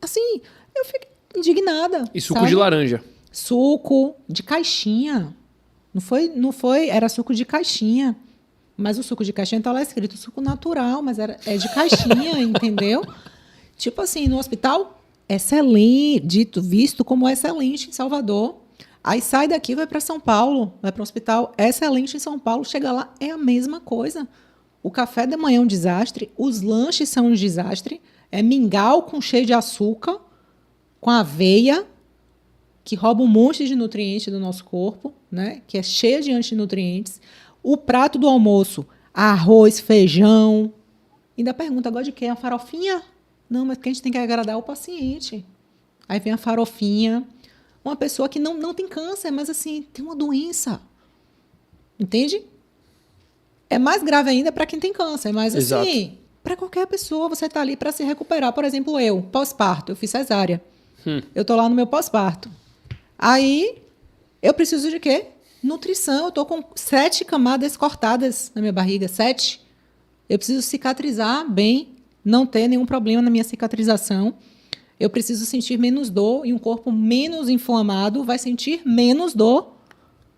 Assim, eu fiquei indignada. E suco de laranja? Suco de caixinha. Não foi, era suco de caixinha. Mas o suco de caixinha tá lá escrito suco natural, mas é de caixinha, entendeu? Tipo assim, no hospital, excelente, visto como excelente em Salvador. Aí sai daqui, vai para São Paulo, vai para um hospital excelente em São Paulo, chega lá, é a mesma coisa. O café da manhã é um desastre, os lanches são um desastre, é mingau com cheio de açúcar, com aveia, que rouba um monte de nutrientes do nosso corpo, né? Que é cheia de antinutrientes. O prato do almoço, arroz, feijão. Ainda pergunta, agora de quê? A farofinha? Não, mas porque a gente tem que agradar o paciente. Aí vem a farofinha. Uma pessoa que não tem câncer, mas assim, tem uma doença. Entende? É mais grave ainda para quem tem câncer, mas Exato. assim, para qualquer pessoa, você está ali para se recuperar. Por exemplo, eu, pós-parto, eu fiz cesárea. Eu tô lá no meu pós-parto. Aí, eu preciso de quê? Nutrição. Eu tô com 7 camadas cortadas na minha barriga, 7. Eu preciso cicatrizar bem, não ter nenhum problema na minha cicatrização. Eu preciso sentir menos dor e um corpo menos inflamado vai sentir menos dor.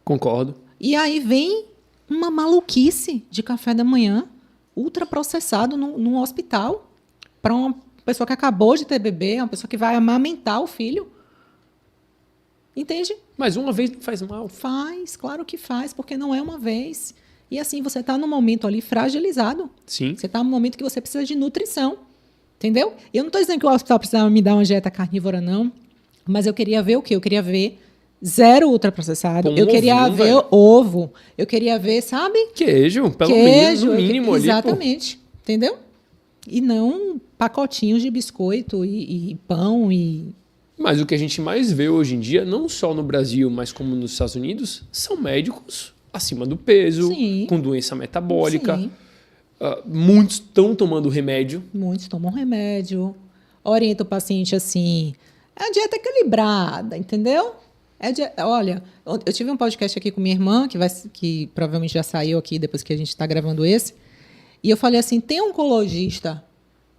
Concordo. E aí vem uma maluquice de café da manhã, ultraprocessado num hospital, para uma pessoa que acabou de ter bebê, uma pessoa que vai amamentar o filho. Entende? Mas uma vez não faz mal. Faz, claro que faz, porque não é uma vez. E assim, você está num momento ali fragilizado. Sim. Você está num momento que você precisa de nutrição. Entendeu? E eu não estou dizendo que o hospital precisava me dar uma dieta carnívora, não. Mas eu queria ver o quê? Eu queria ver 0 ultraprocessado. Com Eu queria ovinho, ver velho. ovo. Eu queria ver, sabe? Queijo, pelo Queijo. menos, no mínimo ali. Pô. Exatamente. Entendeu? E não pacotinhos de biscoito e pão e... Mas o que a gente mais vê hoje em dia, não só no Brasil, mas como nos Estados Unidos, são médicos acima do peso, Sim. com doença metabólica. Sim. Muitos estão tomando remédio. Muitos tomam remédio. Orienta o paciente assim. É a dieta equilibrada, entendeu? Olha, eu tive um podcast aqui com minha irmã, que provavelmente já saiu aqui depois que a gente está gravando esse. E eu falei assim, tem um oncologista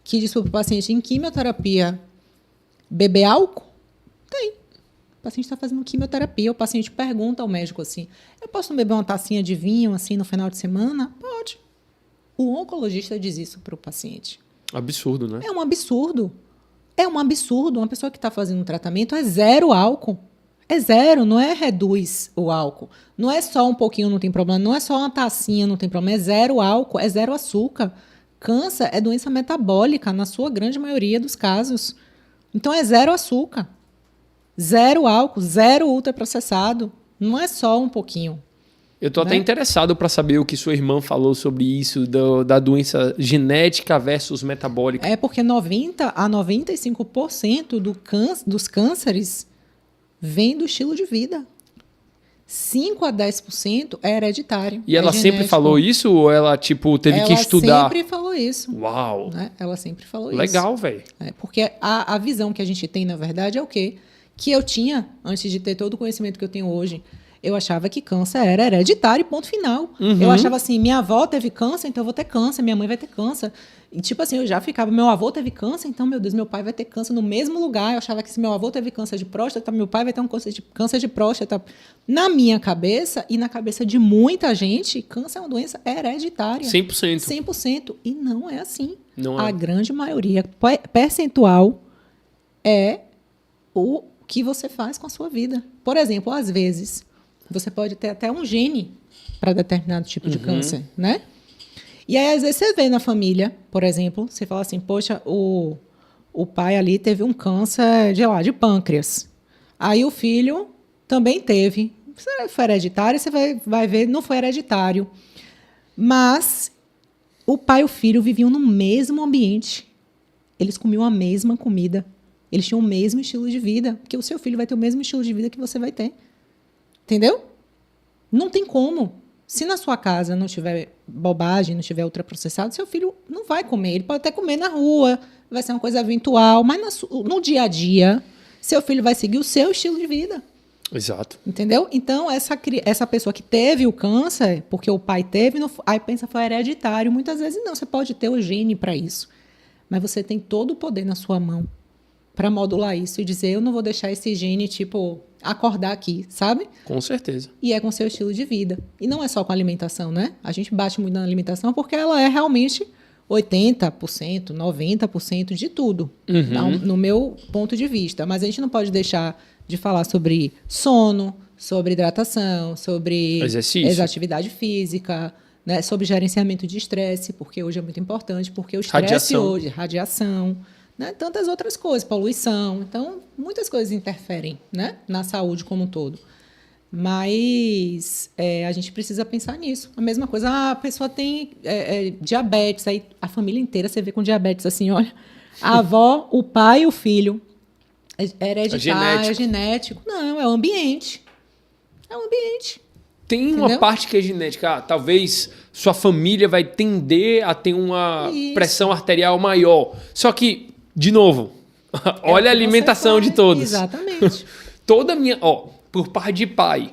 que diz para o paciente em quimioterapia beber álcool? Tem. O paciente está fazendo quimioterapia. O paciente pergunta ao médico assim, eu posso beber uma tacinha de vinho assim no final de semana? Pode. O oncologista diz isso para o paciente. Absurdo, né? É um absurdo. É um absurdo. Uma pessoa que está fazendo um tratamento é 0 álcool. É 0, não é reduz o álcool. Não é só um pouquinho, não tem problema. Não é só uma tacinha, não tem problema. É 0 álcool, é 0 açúcar. Câncer é doença metabólica, na sua grande maioria dos casos. Então é 0 açúcar. 0 álcool, 0 ultraprocessado. Não é só um pouquinho. Eu tô até interessado para saber o que sua irmã falou sobre isso, da doença genética versus metabólica. É porque 90 a 95% dos cânceres vem do estilo de vida. 5 a 10% é hereditário. E ela é sempre genético. falou isso ou ela, tipo, teve que estudar? Ela sempre falou isso. Uau! Né? Ela sempre falou isso. Legal, velho. Porque a visão que a gente tem, na verdade, é o quê? Que eu tinha, antes de ter todo o conhecimento que eu tenho hoje, eu achava que câncer era hereditário, ponto final. Eu achava assim, minha avó teve câncer, então eu vou ter câncer, minha mãe vai ter câncer. E tipo assim, eu já ficava, meu avô teve câncer, então, meu Deus, meu pai vai ter câncer no mesmo lugar. Eu achava que se meu avô teve câncer de próstata, meu pai vai ter um câncer de próstata. Na minha cabeça e na cabeça de muita gente, câncer é uma doença hereditária. 100%. 100%. E não é assim. Não é. A grande maioria percentual é o que você faz com a sua vida. Por exemplo, às vezes, você pode ter até um gene para determinado tipo de câncer, né? E aí, às vezes, você vê na família, por exemplo, você fala assim, poxa, o pai ali teve um câncer de pâncreas. Aí o filho também teve. Se foi hereditário, você vai ver, não foi hereditário. Mas o pai e o filho viviam no mesmo ambiente. Eles comiam a mesma comida. Eles tinham o mesmo estilo de vida. Porque o seu filho vai ter o mesmo estilo de vida que você vai ter. Entendeu? Não tem como. Se na sua casa não tiver bobagem, não tiver ultraprocessado, seu filho não vai comer. Ele pode até comer na rua, vai ser uma coisa eventual, mas no dia a dia, seu filho vai seguir o seu estilo de vida. Exato. Entendeu? Então, essa pessoa que teve o câncer, porque o pai teve, aí pensa que foi hereditário. Muitas vezes não, você pode ter o gene para isso. Mas você tem todo o poder na sua mão para modular isso e dizer, eu não vou deixar esse gene, tipo, acordar aqui, sabe? Com certeza. E é com seu estilo de vida. E não é só com a alimentação, né? A gente bate muito na alimentação porque ela é realmente 80%, 90% de tudo, no meu ponto de vista. Mas a gente não pode deixar de falar sobre sono, sobre hidratação, sobre exercício, atividade física, né? Sobre gerenciamento de estresse, porque hoje é muito importante, porque o estresse hoje, radiação, né? Tantas outras coisas, poluição. Então, muitas coisas interferem, né? Na saúde como um todo. Mas a gente precisa pensar nisso. A mesma coisa, a pessoa tem diabetes, aí a família inteira você vê com diabetes assim, olha, a avó, o pai e o filho. É hereditário, é genético. Não, é o ambiente. É o ambiente. Tem Entendeu? uma parte que é genética. Talvez sua família vai tender a ter uma pressão arterial maior. Só que, de novo, olha a alimentação de todos. Exatamente. Toda minha... por parte de pai,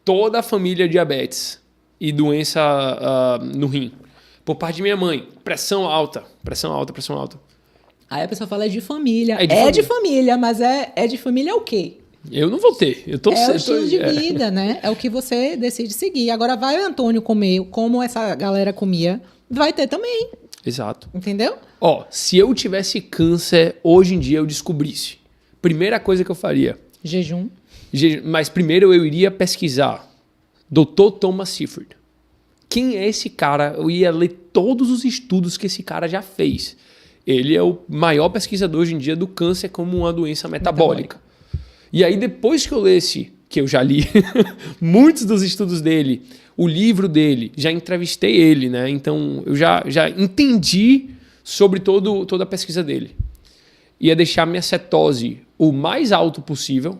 toda a família diabetes e doença no rim. Por parte de minha mãe, pressão alta. Aí a pessoa fala de família. É de família, mas é de família o quê? Eu não vou ter. Eu tô o estilo de vida, né? É o que você decide seguir. Agora vai o Antônio comer como essa galera comia, vai ter também. Exato. Entendeu? Se eu tivesse câncer, hoje em dia eu descobrisse. Primeira coisa que eu faria. Jejum. Mas primeiro eu iria pesquisar. Dr. Thomas Seyfried. Quem é esse cara? Eu ia ler todos os estudos que esse cara já fez. Ele é o maior pesquisador hoje em dia do câncer como uma doença metabólica. E aí, depois que eu lesse, que eu já li muitos dos estudos dele, o livro dele, já entrevistei ele, né? Então, eu já entendi sobre toda a pesquisa dele. Ia deixar minha cetose o mais alto possível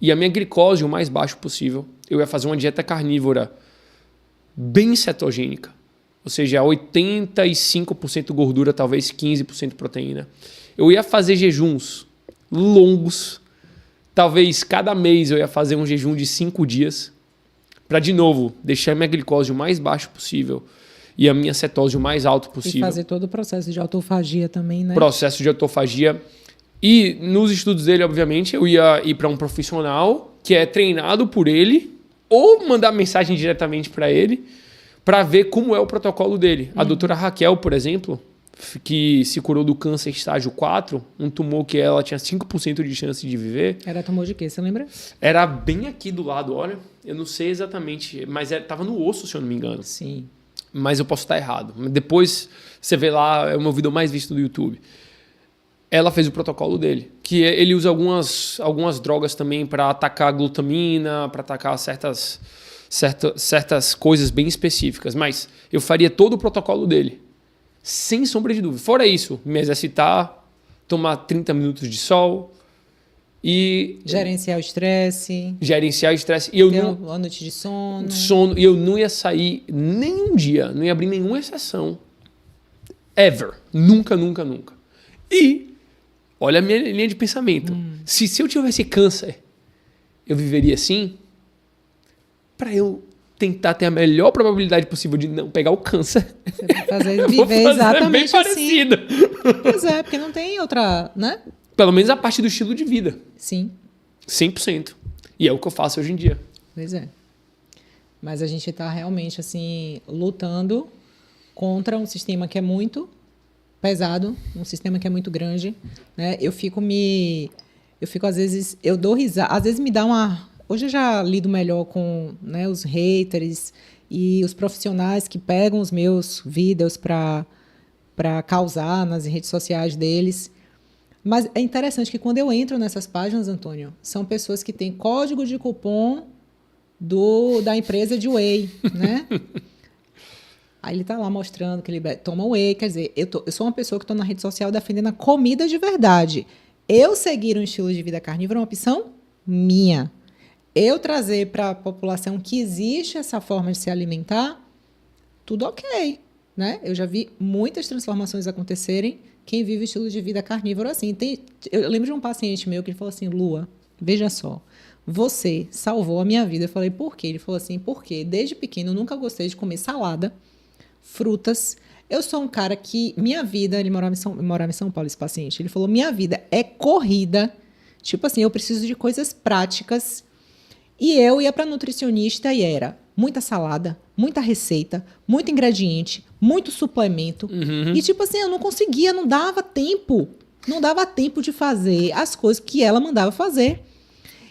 e a minha glicose o mais baixo possível. Eu ia fazer uma dieta carnívora bem cetogênica. Ou seja, 85% gordura, talvez 15% proteína. Eu ia fazer jejuns longos. Talvez cada mês eu ia fazer um jejum de 5 dias para, de novo, deixar minha glicose o mais baixo possível e a minha cetose o mais alto possível. E fazer todo o processo de autofagia também, né? Processo de autofagia. E nos estudos dele, obviamente, eu ia ir para um profissional que é treinado por ele ou mandar mensagem diretamente para ele para ver como é o protocolo dele. A doutora Raquel, por exemplo, que se curou do câncer estágio 4, um tumor que ela tinha 5% de chance de viver. Era tumor de quê? Você lembra? Era bem aqui do lado, olha. Eu não sei exatamente, mas estava no osso, se eu não me engano. Sim. Mas eu posso estar errado. Depois você vê lá, é o meu vídeo mais visto do YouTube. Ela fez o protocolo dele, que ele usa algumas drogas também para atacar a glutamina, para atacar certas coisas bem específicas. Mas eu faria todo o protocolo dele. Sem sombra de dúvida. Fora isso, me exercitar, tomar 30 minutos de sol e... Gerenciar o estresse. E eu ter não... uma noite de sono. Sono. E eu não ia sair nenhum dia, não ia abrir nenhuma exceção. Ever. Nunca. E olha a minha linha de pensamento. Se eu tivesse câncer, eu viveria assim para eu tentar ter a melhor probabilidade possível de não pegar o câncer. Você vai viver exatamente bem assim. parecida. Pois é, porque não tem outra, né? Pelo menos a parte do estilo de vida. Sim. 100%. E é o que eu faço hoje em dia. Pois é. Mas a gente está realmente assim lutando contra um sistema que é muito pesado, um sistema que é muito grande, né? Eu fico às vezes, eu dou risada, às vezes me dá uma... Hoje eu já lido melhor com, né, os haters e os profissionais que pegam os meus vídeos para causar nas redes sociais deles. Mas é interessante que quando eu entro nessas páginas, Antônio, são pessoas que têm código de cupom da empresa de whey, né? Aí ele está lá mostrando que ele toma whey. Quer dizer, eu sou uma pessoa que estou na rede social defendendo a comida de verdade. Eu seguir um estilo de vida carnívoro é uma opção minha. Eu trazer para a população que existe essa forma de se alimentar, tudo ok, né? Eu já vi muitas transformações acontecerem quem vive o estilo de vida carnívoro assim. Eu lembro de um paciente meu que ele falou assim, Lua, veja só, você salvou a minha vida. Eu falei, por quê? Ele falou assim, porque desde pequeno eu nunca gostei de comer salada, frutas. Eu sou um cara que, minha vida, ele morava em São Paulo, esse paciente, ele falou, minha vida é corrida, tipo assim, eu preciso de coisas práticas. E eu ia para nutricionista e era muita salada, muita receita, muito ingrediente, muito suplemento. Uhum. E tipo assim, eu não conseguia, não dava tempo. Não dava tempo de fazer as coisas que ela mandava fazer.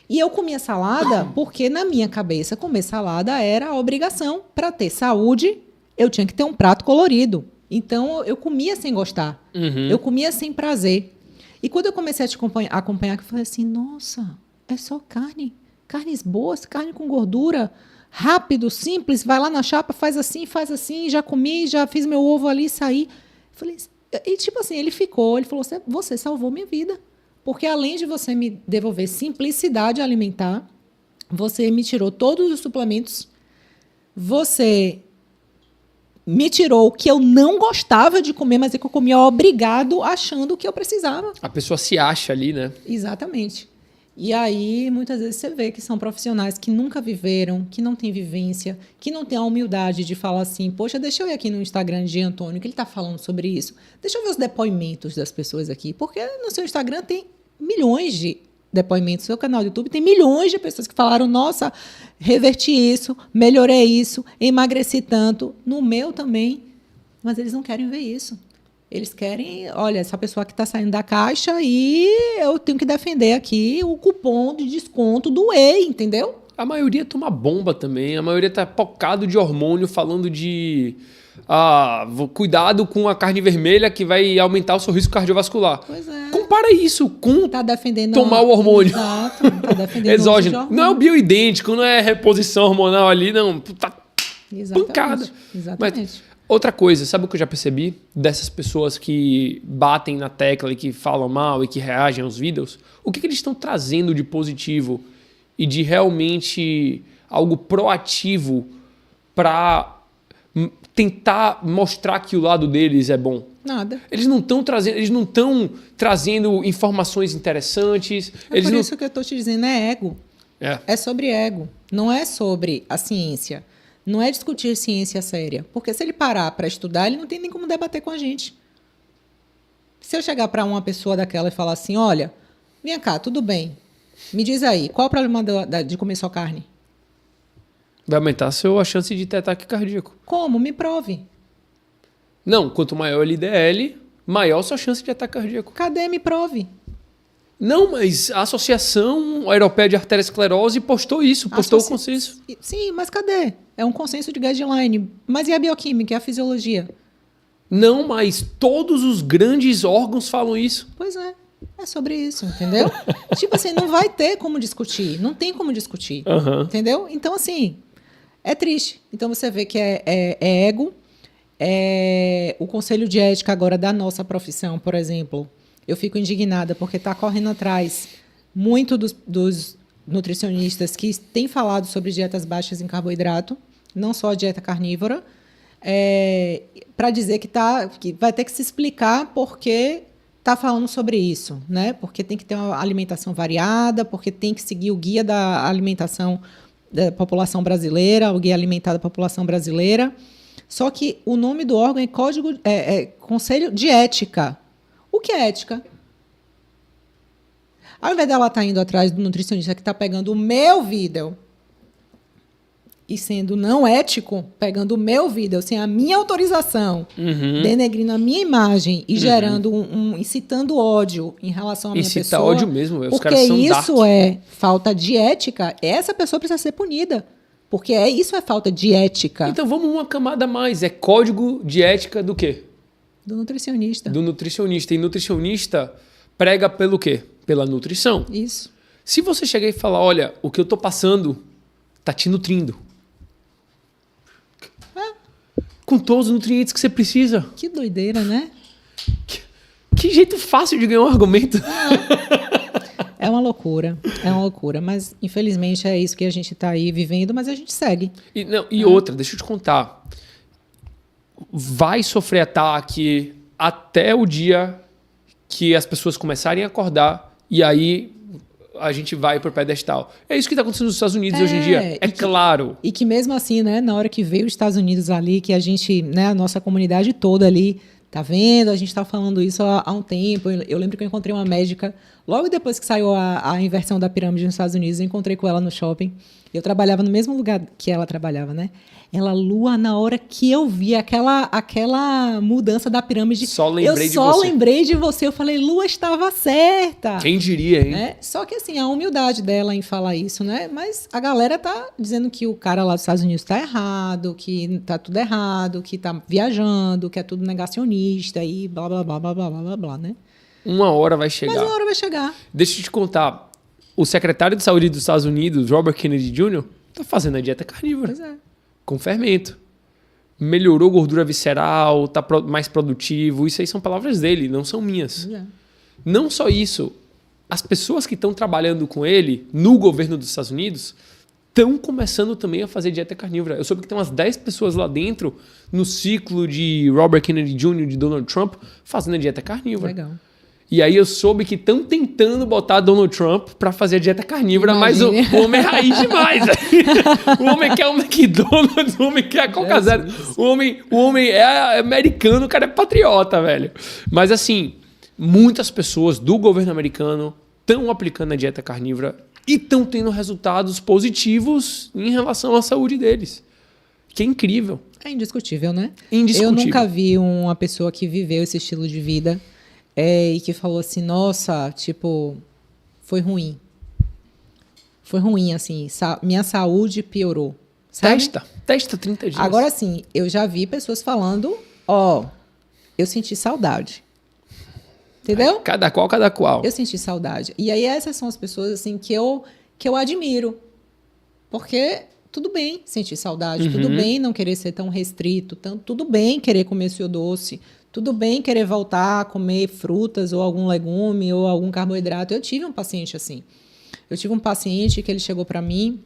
E eu comia salada porque na minha cabeça comer salada era a obrigação. Para ter saúde, eu tinha que ter um prato colorido. Então eu comia sem gostar. Uhum. Eu comia sem prazer. E quando eu comecei a te acompanhar, eu falei assim, nossa, é só carne. Carnes boas, carne com gordura, rápido, simples, vai lá na chapa, faz assim, já comi, já fiz meu ovo ali, saí. Falei, e tipo assim, ele falou, você salvou minha vida. Porque além de você me devolver simplicidade alimentar, você me tirou todos os suplementos, você me tirou o que eu não gostava de comer, mas é que eu comia obrigado, achando que eu precisava. A pessoa se acha ali, né? Exatamente. E aí, muitas vezes você vê que são profissionais que nunca viveram, que não têm vivência, que não têm a humildade de falar assim, poxa, deixa eu ir aqui no Instagram de Antônio, que ele está falando sobre isso. Deixa eu ver os depoimentos das pessoas aqui, porque no seu Instagram tem milhões de depoimentos, no seu canal do YouTube tem milhões de pessoas que falaram, nossa, reverti isso, melhorei isso, emagreci tanto. No meu também, mas eles não querem ver isso. Eles querem, olha, essa pessoa que está saindo da caixa e eu tenho que defender aqui o cupom de desconto do Whey, entendeu? A maioria toma bomba também, a maioria tá pocado de hormônio, falando de cuidado com a carne vermelha que vai aumentar o seu risco cardiovascular. Pois é. Compara isso com Tá defendendo tomar o hormônio. Exato, tá defendendo exógeno. Não é o bioidêntico, não é reposição hormonal ali, não. Tá pancada. Exatamente. Mas, outra coisa, sabe o que eu já percebi dessas pessoas que batem na tecla e que falam mal e que reagem aos vídeos? O que eles estão trazendo de positivo e de realmente algo proativo para tentar mostrar que o lado deles é bom? Nada. Eles não estão trazendo informações interessantes. Por isso que eu estou te dizendo, é ego. É sobre ego. Não é sobre a ciência. Não é discutir ciência séria. Porque se ele parar para estudar, ele não tem nem como debater com a gente. Se eu chegar para uma pessoa daquela e falar assim, olha, vem cá, tudo bem. Me diz aí, qual é o problema de comer só carne? Vai aumentar a chance de ter ataque cardíaco. Como? Me prove. Não, quanto maior o LDL, maior a sua chance de ataque cardíaco. Cadê? Me prove. Não, mas a Associação Europeia de Arteriosclerose postou isso, postou o consenso. Sim, mas cadê? É um consenso de guideline. Mas e a bioquímica, e a fisiologia? Não, mas todos os grandes órgãos falam isso. Pois é. É sobre isso, entendeu? Tipo assim, não vai ter como discutir. Não tem como discutir. Entendeu? Então, assim, é triste. Então, você vê que é ego. O Conselho de Ética agora da nossa profissão, por exemplo, eu fico indignada porque está correndo atrás muito dos nutricionistas que têm falado sobre dietas baixas em carboidrato, não só a dieta carnívora, para dizer que vai ter que se explicar porque está falando sobre isso, né? Porque tem que ter uma alimentação variada, porque tem que seguir o guia da alimentação da população brasileira, o guia alimentar da população brasileira. Só que o nome do órgão é Conselho de Ética. O que é ética? Ao invés dela estar indo atrás do nutricionista que está pegando o meu vídeo e sendo não ético, pegando o meu vídeo sem a minha autorização, denegrindo a minha imagem e gerando incitando ódio em relação à minha pessoa. Incita ódio mesmo, os caras são dark. Porque isso é falta de ética, essa pessoa precisa ser punida. Porque isso é falta de ética. Então vamos uma camada a mais. É código de ética do quê? Do nutricionista. Do nutricionista. E nutricionista prega pelo quê? Pela nutrição. Isso. Se você chegar e falar, olha, o que eu tô passando tá te nutrindo. Com todos os nutrientes que você precisa. Que doideira, né? Que jeito fácil de ganhar um argumento. É uma loucura, mas infelizmente é isso que a gente está aí vivendo, mas a gente segue. E outra, deixa eu te contar, vai sofrer ataque até o dia que as pessoas começarem a acordar e aí a gente vai pro pedestal. É isso que está acontecendo nos Estados Unidos hoje em dia, claro. E que mesmo assim, né, na hora que veio os Estados Unidos ali, que a gente, né, a nossa comunidade toda ali, tá vendo? A gente tá falando isso há um tempo. Eu lembro que eu encontrei uma médica, logo depois que saiu a inversão da pirâmide nos Estados Unidos, eu encontrei com ela no shopping. Eu trabalhava no mesmo lugar que ela trabalhava, né? Ela, Lua, na hora que eu vi aquela mudança da pirâmide, eu só lembrei de você. Eu falei, Lua estava certa. Quem diria, hein? Só que assim, a humildade dela em falar isso, né? Mas a galera tá dizendo que o cara lá dos Estados Unidos tá errado, que tá tudo errado, que tá viajando, que é tudo negacionista e blá, blá, blá, blá, blá, blá, blá, né? Uma hora vai chegar. Mas uma hora vai chegar. Deixa eu te contar. o secretário de saúde dos Estados Unidos, Robert Kennedy Jr., tá fazendo a dieta carnívora. Pois é. Com fermento. Melhorou gordura visceral, tá mais produtivo. Isso aí são palavras dele, não são minhas. Pois é. Não só isso, as pessoas que estão trabalhando com ele no governo dos Estados Unidos estão começando também a fazer dieta carnívora. Eu soube que tem umas 10 pessoas lá dentro, no ciclo de Robert Kennedy Jr., de Donald Trump, fazendo a dieta carnívora. Legal. E aí eu soube que estão tentando botar Donald Trump para fazer a dieta carnívora, Imagine. mas o homem é raiz demais. O homem quer um McDonald's, o homem quer a Coca Zero. O homem é americano, o cara é patriota, velho. Mas assim, muitas pessoas do governo americano estão aplicando a dieta carnívora e estão tendo resultados positivos em relação à saúde deles. Que é incrível. É indiscutível, né? Indiscutível. Eu nunca vi uma pessoa que viveu esse estilo de vida e que falou assim, nossa, tipo, foi ruim. Foi ruim, assim, minha saúde piorou. Sabe? Testa 30 dias. Agora sim, eu já vi pessoas falando, eu senti saudade. Entendeu? Cada qual. Eu senti saudade. E aí essas são as pessoas assim que eu admiro. Porque tudo bem sentir saudade, tudo bem não querer ser tão restrito, tudo bem querer comer seu doce, tudo bem querer voltar a comer frutas ou algum legume ou algum carboidrato. Eu tive um paciente assim. Eu tive um paciente que ele chegou para mim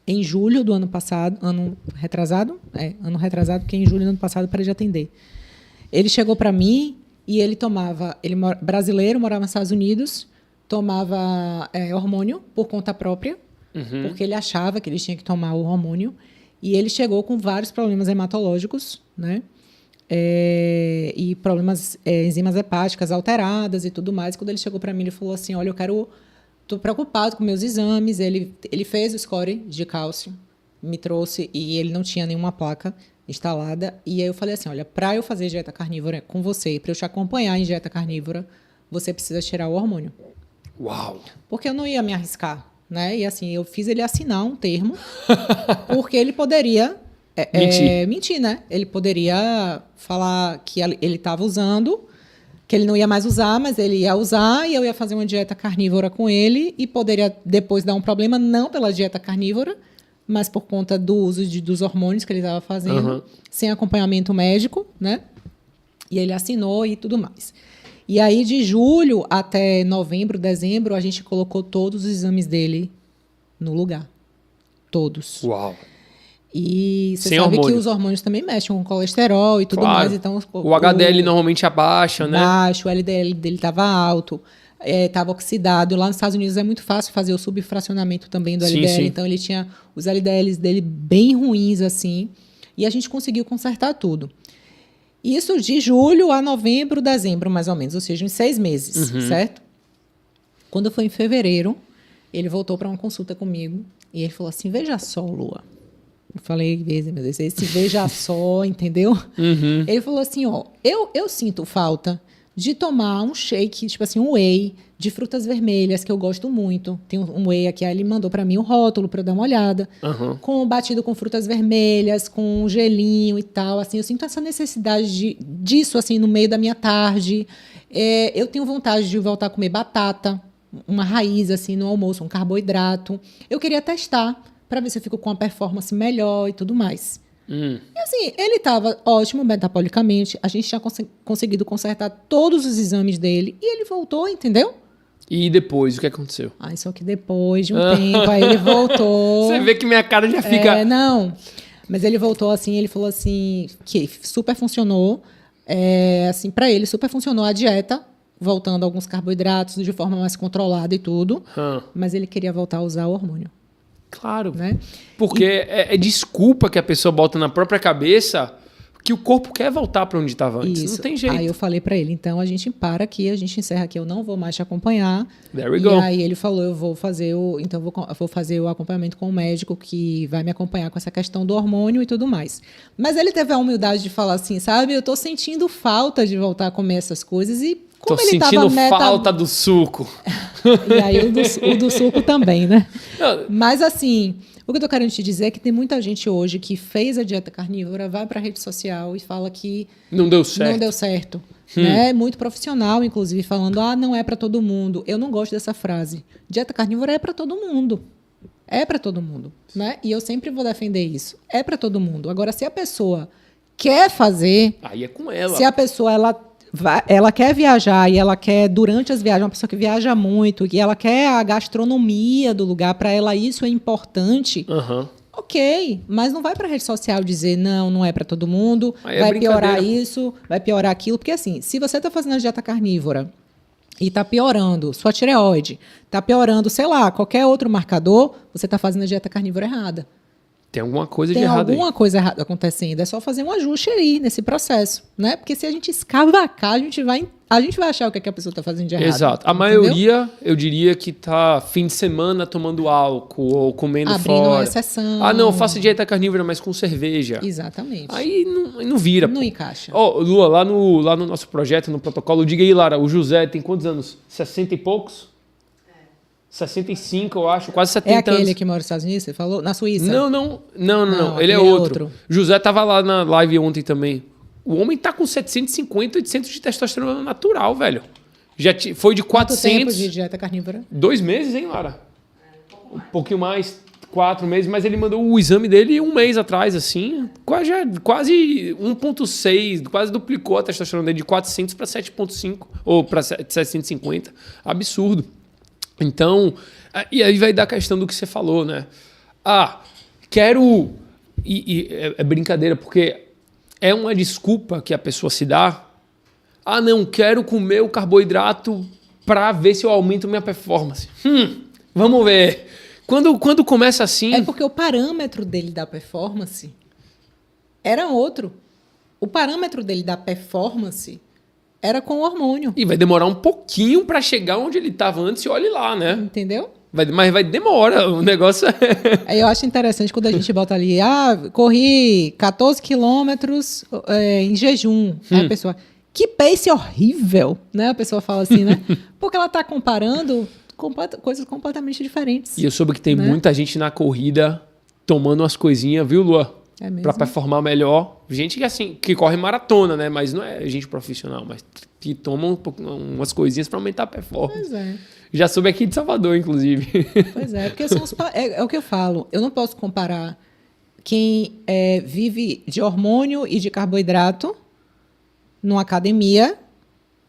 em julho do ano passado, ano retrasado, porque em julho do ano passado eu parei de atender. Ele chegou para mim e ele tomava, brasileiro, morava nos Estados Unidos, tomava hormônio por conta própria, porque ele achava que ele tinha que tomar o hormônio, e ele chegou com vários problemas hematológicos, né? E problemas, enzimas hepáticas alteradas e tudo mais. Quando ele chegou para mim, ele falou assim, olha, estou preocupado com meus exames. Ele fez o score de cálcio, me trouxe, e ele não tinha nenhuma placa instalada. E aí eu falei assim, olha, para eu fazer dieta carnívora com você, para eu te acompanhar em dieta carnívora, você precisa tirar o hormônio. Uau! Porque eu não ia me arriscar, né? E assim, eu fiz ele assinar um termo, porque ele poderia mentir, né? Ele poderia falar que ele estava usando, que ele não ia mais usar, mas ele ia usar, e eu ia fazer uma dieta carnívora com ele, e poderia depois dar um problema, não pela dieta carnívora, mas por conta do uso dos hormônios que ele estava fazendo, sem acompanhamento médico, né? E ele assinou e tudo mais. E aí, de julho até novembro, dezembro, a gente colocou todos os exames dele no lugar. Todos. Uau! E você sem sabe hormônio. que os hormônios também mexem com colesterol e tudo mais. Então, o HDL normalmente abaixa, né? Baixo, o LDL dele estava alto, estava oxidado. Lá nos Estados Unidos é muito fácil fazer o subfracionamento também do LDL. Sim. Então, ele tinha os LDLs dele bem ruins, assim. E a gente conseguiu consertar tudo. Isso de julho a novembro, dezembro, mais ou menos. Ou seja, em 6 meses, certo? Quando foi em fevereiro, ele voltou para uma consulta comigo. E ele falou assim, veja só, Lua. Eu falei, meu Deus, esse veja só, entendeu? Ele falou assim, eu sinto falta de tomar um shake, tipo assim, um whey de frutas vermelhas, que eu gosto muito. Tem um whey aqui, aí ele mandou para mim o rótulo para eu dar uma olhada. Batido com frutas vermelhas, com um gelinho e tal. Assim, eu sinto essa necessidade disso, assim, no meio da minha tarde. Eu tenho vontade de voltar a comer batata, uma raiz, assim, no almoço, um carboidrato. Eu queria testar para ver se eu fico com uma performance melhor e tudo mais. E assim, ele estava ótimo metabolicamente, a gente tinha conseguido consertar todos os exames dele e ele voltou, entendeu? E depois, o que aconteceu? Só que depois de um tempo, aí ele voltou. Você vê que minha cara já fica... Não, mas ele voltou assim, ele falou assim, que super funcionou, assim, para ele super funcionou a dieta, voltando alguns carboidratos de forma mais controlada e tudo, mas ele queria voltar a usar o hormônio. Claro, né? Porque é desculpa que a pessoa bota na própria cabeça que o corpo quer voltar para onde estava antes. Isso. Não tem jeito. Aí eu falei para ele, então a gente para aqui, a gente encerra aqui, eu não vou mais te acompanhar. There we go. E aí ele falou, eu vou fazer o acompanhamento com o médico que vai me acompanhar com essa questão do hormônio e tudo mais. Mas ele teve a humildade de falar assim, sabe, eu tô sentindo falta de voltar a comer essas coisas e como tô ele sentindo falta do suco. E aí o do suco também, né? Mas assim, O que eu tô querendo te dizer é que tem muita gente hoje que fez a dieta carnívora, vai para a rede social e fala que não deu certo. Não deu certo. Né? Muito profissional, inclusive, falando, não é para todo mundo. Eu não gosto dessa frase. Dieta carnívora é para todo mundo. É para todo mundo. Né? E eu sempre vou defender isso. É para todo mundo. Agora, se a pessoa quer fazer... Aí é com ela. Se a pessoa... Ela quer viajar e ela quer, durante as viagens, uma pessoa que viaja muito, e ela quer a gastronomia do lugar, para ela isso é importante, ok, mas não vai para a rede social dizer não é para todo mundo, vai piorar isso, vai piorar aquilo, porque assim, se você está fazendo a dieta carnívora e está piorando sua tireoide, está piorando, sei lá, qualquer outro marcador, você está fazendo a dieta carnívora errada. Tem alguma coisa de errado aí. Tem alguma coisa errada acontecendo. É só fazer um ajuste aí nesse processo, né? Porque se a gente escavacar, a gente vai achar o que a pessoa está fazendo de errado. Exato. A maioria, eu diria que tá fim de semana tomando álcool ou comendo abrindo fora. Uma exceção. Não, eu faço dieta carnívora, mas com cerveja. Exatamente. Aí não vira. Não encaixa. Lua, lá no nosso projeto, no protocolo, diga aí, Lara, o José tem quantos anos? 60 e poucos? 65, eu acho, quase 70 anos. É aquele que mora nos Estados Unidos, você falou? Na Suíça? Não. Ele é outro. José tava lá na live ontem também. O homem tá com 750, 800 de testosterona natural, velho. Já foi de 400... Quanto tempo de dieta carnívora? 2 meses, hein, Lara? Um pouquinho mais, 4 meses, mas ele mandou o exame dele 1 mês atrás, assim, quase 1,6, quase duplicou a testosterona dele de 400 para 7,5, ou para 750. Absurdo. Então, e aí vai dar a questão do que você falou, né? Quero... é brincadeira, porque é uma desculpa que a pessoa se dá. Não, quero comer o carboidrato para ver se eu aumento minha performance. Vamos ver. Quando começa assim... É porque o parâmetro dele da performance era outro. O parâmetro dele da performance... era com o hormônio. E vai demorar um pouquinho para chegar onde ele estava antes e olhe lá, né? Entendeu? Mas demora, o negócio Eu acho interessante quando a gente bota ali, corri 14 quilômetros em jejum. Aí a pessoa, que pace horrível, né? A pessoa fala assim, né? Porque ela está comparando coisas completamente diferentes. E eu soube que tem muita gente na corrida tomando umas coisinhas, viu, Lua? É mesmo? Pra performar melhor. Gente que, assim, que corre maratona, né? Mas não é gente profissional, mas que toma umas coisinhas pra aumentar a performance. Pois é. Já soube aqui de Salvador, inclusive. Pois é, porque é o que eu falo. Eu não posso comparar quem vive de hormônio e de carboidrato numa academia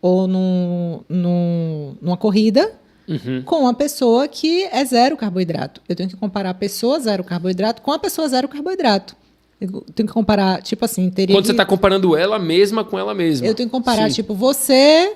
ou numa corrida com uma pessoa que é zero carboidrato. Eu tenho que comparar a pessoa zero carboidrato com a pessoa zero carboidrato. Eu tenho que comparar, tipo assim... Quando você está comparando ela mesma com ela mesma. Eu tenho que comparar, tipo, você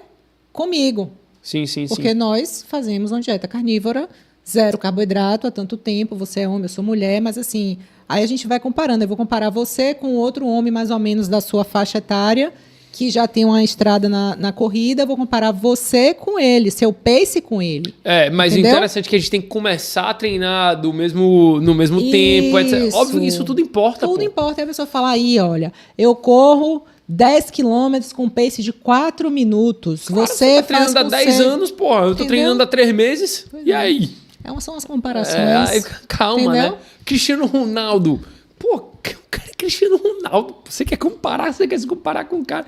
comigo. Sim. Porque nós fazemos uma dieta carnívora, zero carboidrato há tanto tempo, você é homem, eu sou mulher, mas assim... Aí a gente vai comparando. Eu vou comparar você com outro homem mais ou menos da sua faixa etária, que já tem uma estrada na corrida, eu vou comparar você com ele, seu pace com ele. Mas o interessante é que a gente tem que começar a treinar no mesmo tempo, etc. Óbvio que isso tudo importa. Tudo importa. Aí a pessoa fala, olha, eu corro 10 quilômetros com pace de 4 minutos. Claro, você tá treinando há 10 anos, porra. Eu tô treinando há 3 meses. E aí? São as comparações. Calma, entendeu? Né? Cristiano Ronaldo. Pô, o cara é Cristiano Ronaldo. Você quer se comparar com o cara.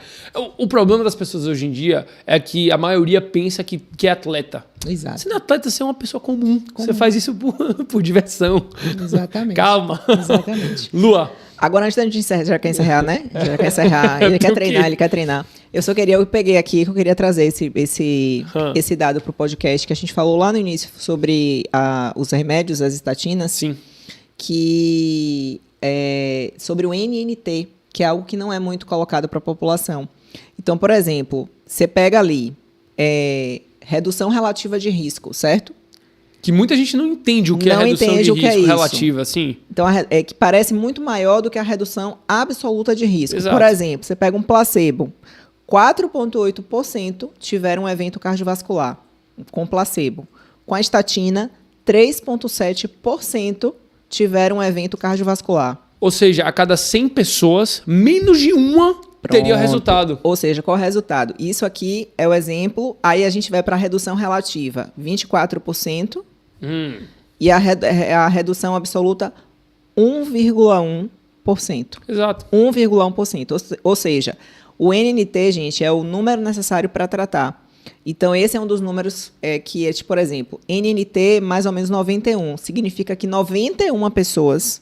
O problema das pessoas hoje em dia é que a maioria pensa que é atleta. Exato. Você não é atleta, você é uma pessoa comum. Você faz isso por diversão. Exatamente. Calma. Exatamente. Lua. Agora, antes da gente encerrar, já quer encerrar, né? Já quer encerrar. Ele quer treinar. Eu peguei aqui que eu queria trazer esse dado para o podcast que a gente falou lá no início sobre os remédios, as estatinas. Sim. Sobre o NNT, que é algo que não é muito colocado para a população. Então, por exemplo, você pega ali redução relativa de risco, certo? Que muita gente não entende o que é redução de risco relativa, assim. Então, que parece muito maior do que a redução absoluta de risco. Exato. Por exemplo, você pega um placebo, 4,8% tiveram um evento cardiovascular com placebo. Com a estatina, 3,7% tiveram um evento cardiovascular. Ou seja, a cada 100 pessoas, menos de uma teria resultado. Ou seja, qual é o resultado? Isso aqui é o exemplo. Aí a gente vai para a redução relativa, 24%. E a redução absoluta, 1,1%. Exato. 1,1%. Ou seja, o NNT, gente, é o número necessário para tratar. Então, esse é um dos números que é, tipo, por exemplo, NNT mais ou menos 91. Significa que 91 pessoas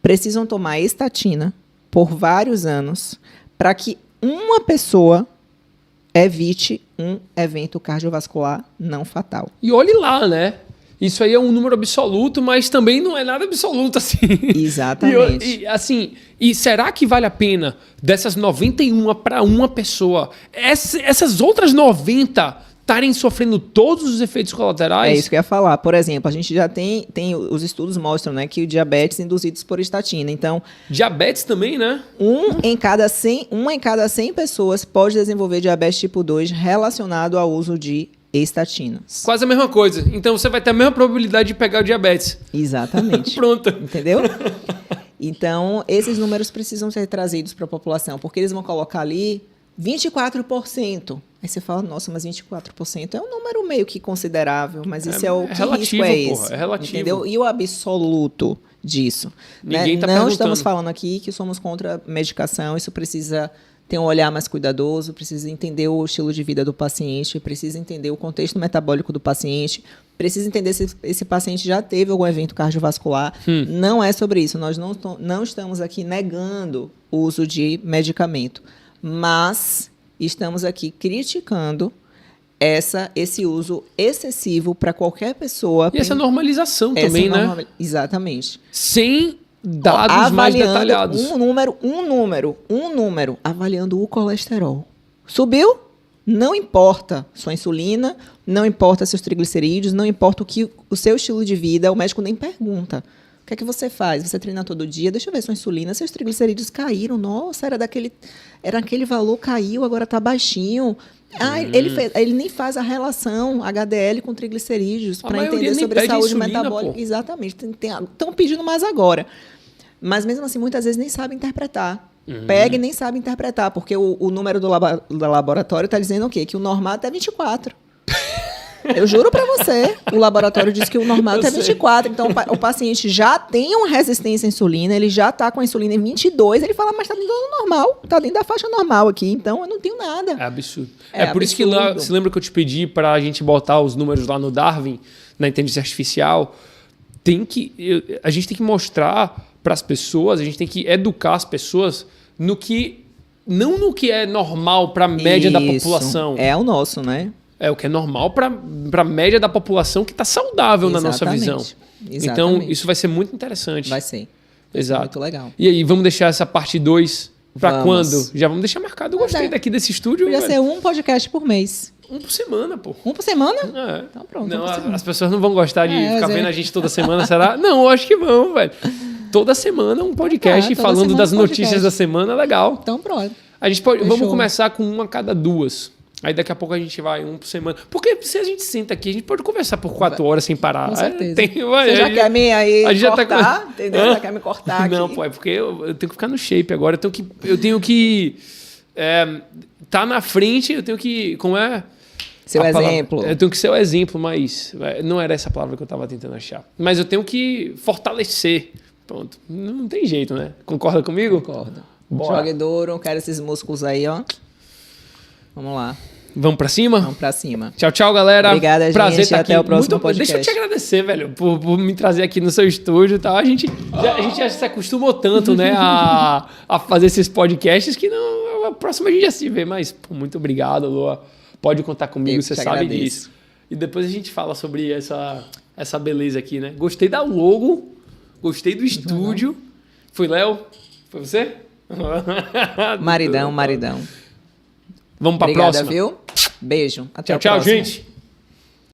precisam tomar estatina por vários anos para que uma pessoa evite um evento cardiovascular não fatal. E olhe lá, né? Isso aí é um número absoluto, mas também não é nada absoluto assim. Exatamente. E será que vale a pena dessas 91 para uma pessoa, essas outras 90 estarem sofrendo todos os efeitos colaterais? É isso que eu ia falar. Por exemplo, a gente já tem os estudos mostram, né, que o diabetes induzidos por estatina. Então, diabetes também, né? uma em cada 100 pessoas pode desenvolver diabetes tipo 2 relacionado ao uso de estatinas. Quase a mesma coisa. Então você vai ter a mesma probabilidade de pegar o diabetes. Exatamente. Pronto. Entendeu? Então, esses números precisam ser trazidos para a população, porque eles vão colocar ali 24%. Aí você fala, nossa, mas 24% é um número meio que considerável, mas isso que relativo, risco é esse? Porra, é relativo. Entendeu? E o absoluto disso? Ninguém tá Não perguntando. estamos falando aqui que somos contra medicação, isso precisa ter um olhar mais cuidadoso, precisa entender o estilo de vida do paciente, precisa entender o contexto metabólico do paciente, precisa entender se esse paciente já teve algum evento cardiovascular. Não é sobre isso. Nós não estamos aqui negando o uso de medicamento, mas estamos aqui criticando esse uso excessivo para qualquer pessoa. E essa normalização também, né? Exatamente. Sem dados mais detalhados. Um número, avaliando o colesterol. Subiu? Não importa sua insulina, não importa seus triglicerídeos, não importa o seu estilo de vida, o médico nem pergunta. O que é que você faz? Você treina todo dia? Deixa eu ver sua insulina. Seus triglicerídeos caíram. Nossa, era aquele valor, caiu, agora está baixinho. Ele nem faz a relação HDL com triglicerídeos para entender sobre a saúde metabólica. Pô. Exatamente. Estão pedindo mais agora. Mas mesmo assim, muitas vezes nem sabem interpretar. Pega e nem sabe interpretar, porque o número do laboratório está dizendo o quê? Que o normal é 24. Eu juro para você, o laboratório diz que o normal é 24. Então, o paciente já tem uma resistência à insulina, ele já está com a insulina em 22, ele fala, mas está dentro do normal, está dentro da faixa normal aqui, então eu não tenho nada. É absurdo. É por isso que lá, você lembra que eu te pedi para a gente botar os números lá no Darwin, na inteligência artificial? A gente tem que mostrar para as pessoas, a gente tem que educar as pessoas não no que é normal para a média da população. É o nosso, né? É o que é normal para a média da população que está saudável na nossa visão. Exatamente. Então, isso vai ser muito interessante. Vai ser. Exato. Muito legal. E aí, vamos deixar essa parte 2 para quando? Já vamos deixar marcado. Eu gostei daqui desse estúdio. Podia ser um podcast por mês. Um por semana, pô. Um por semana? É. Então pronto. Não, as pessoas não vão gostar de ficar vendo é. a gente toda semana, será? Não, eu acho que vão, velho. Toda semana um podcast falando das notícias da semana, legal. Então pronto. A gente pode, vamos começar com uma a cada 2. Aí daqui a pouco a gente vai um por semana. Porque se a gente senta aqui, a gente pode conversar por 4 horas sem parar. Com certeza. Você já quer me cortar? Entendeu? Já quer me cortar aqui? Não, pô, é porque eu tenho que ficar no shape agora. Eu tenho que tá na frente, eu tenho que... Como é? Seu exemplo. Eu tenho que ser o exemplo, mas não era essa palavra que eu estava tentando achar. Mas eu tenho que fortalecer. Pronto. Não tem jeito, né? Concorda comigo? Concordo. Bora. Jogue duro, quero esses músculos aí, ó. Vamos lá. Vamos pra cima? Vamos pra cima. Tchau, tchau, galera. Obrigada, Prazer gente. estar Até aqui. o próximo podcast. Deixa eu te agradecer, velho, por me trazer aqui no seu estúdio e tal. A gente já se acostumou tanto, né, a fazer esses podcasts que a próxima a gente já se vê. Mas, pô, muito obrigado, Lua. Pode contar comigo, você sabe disso. E depois a gente fala sobre essa beleza aqui, né? Gostei da logo, gostei do estúdio. Foi Léo? Foi você? Maridão. Vamos pra Obrigada, próxima. Viu? Beijo. Até Tchau, a próxima. gente.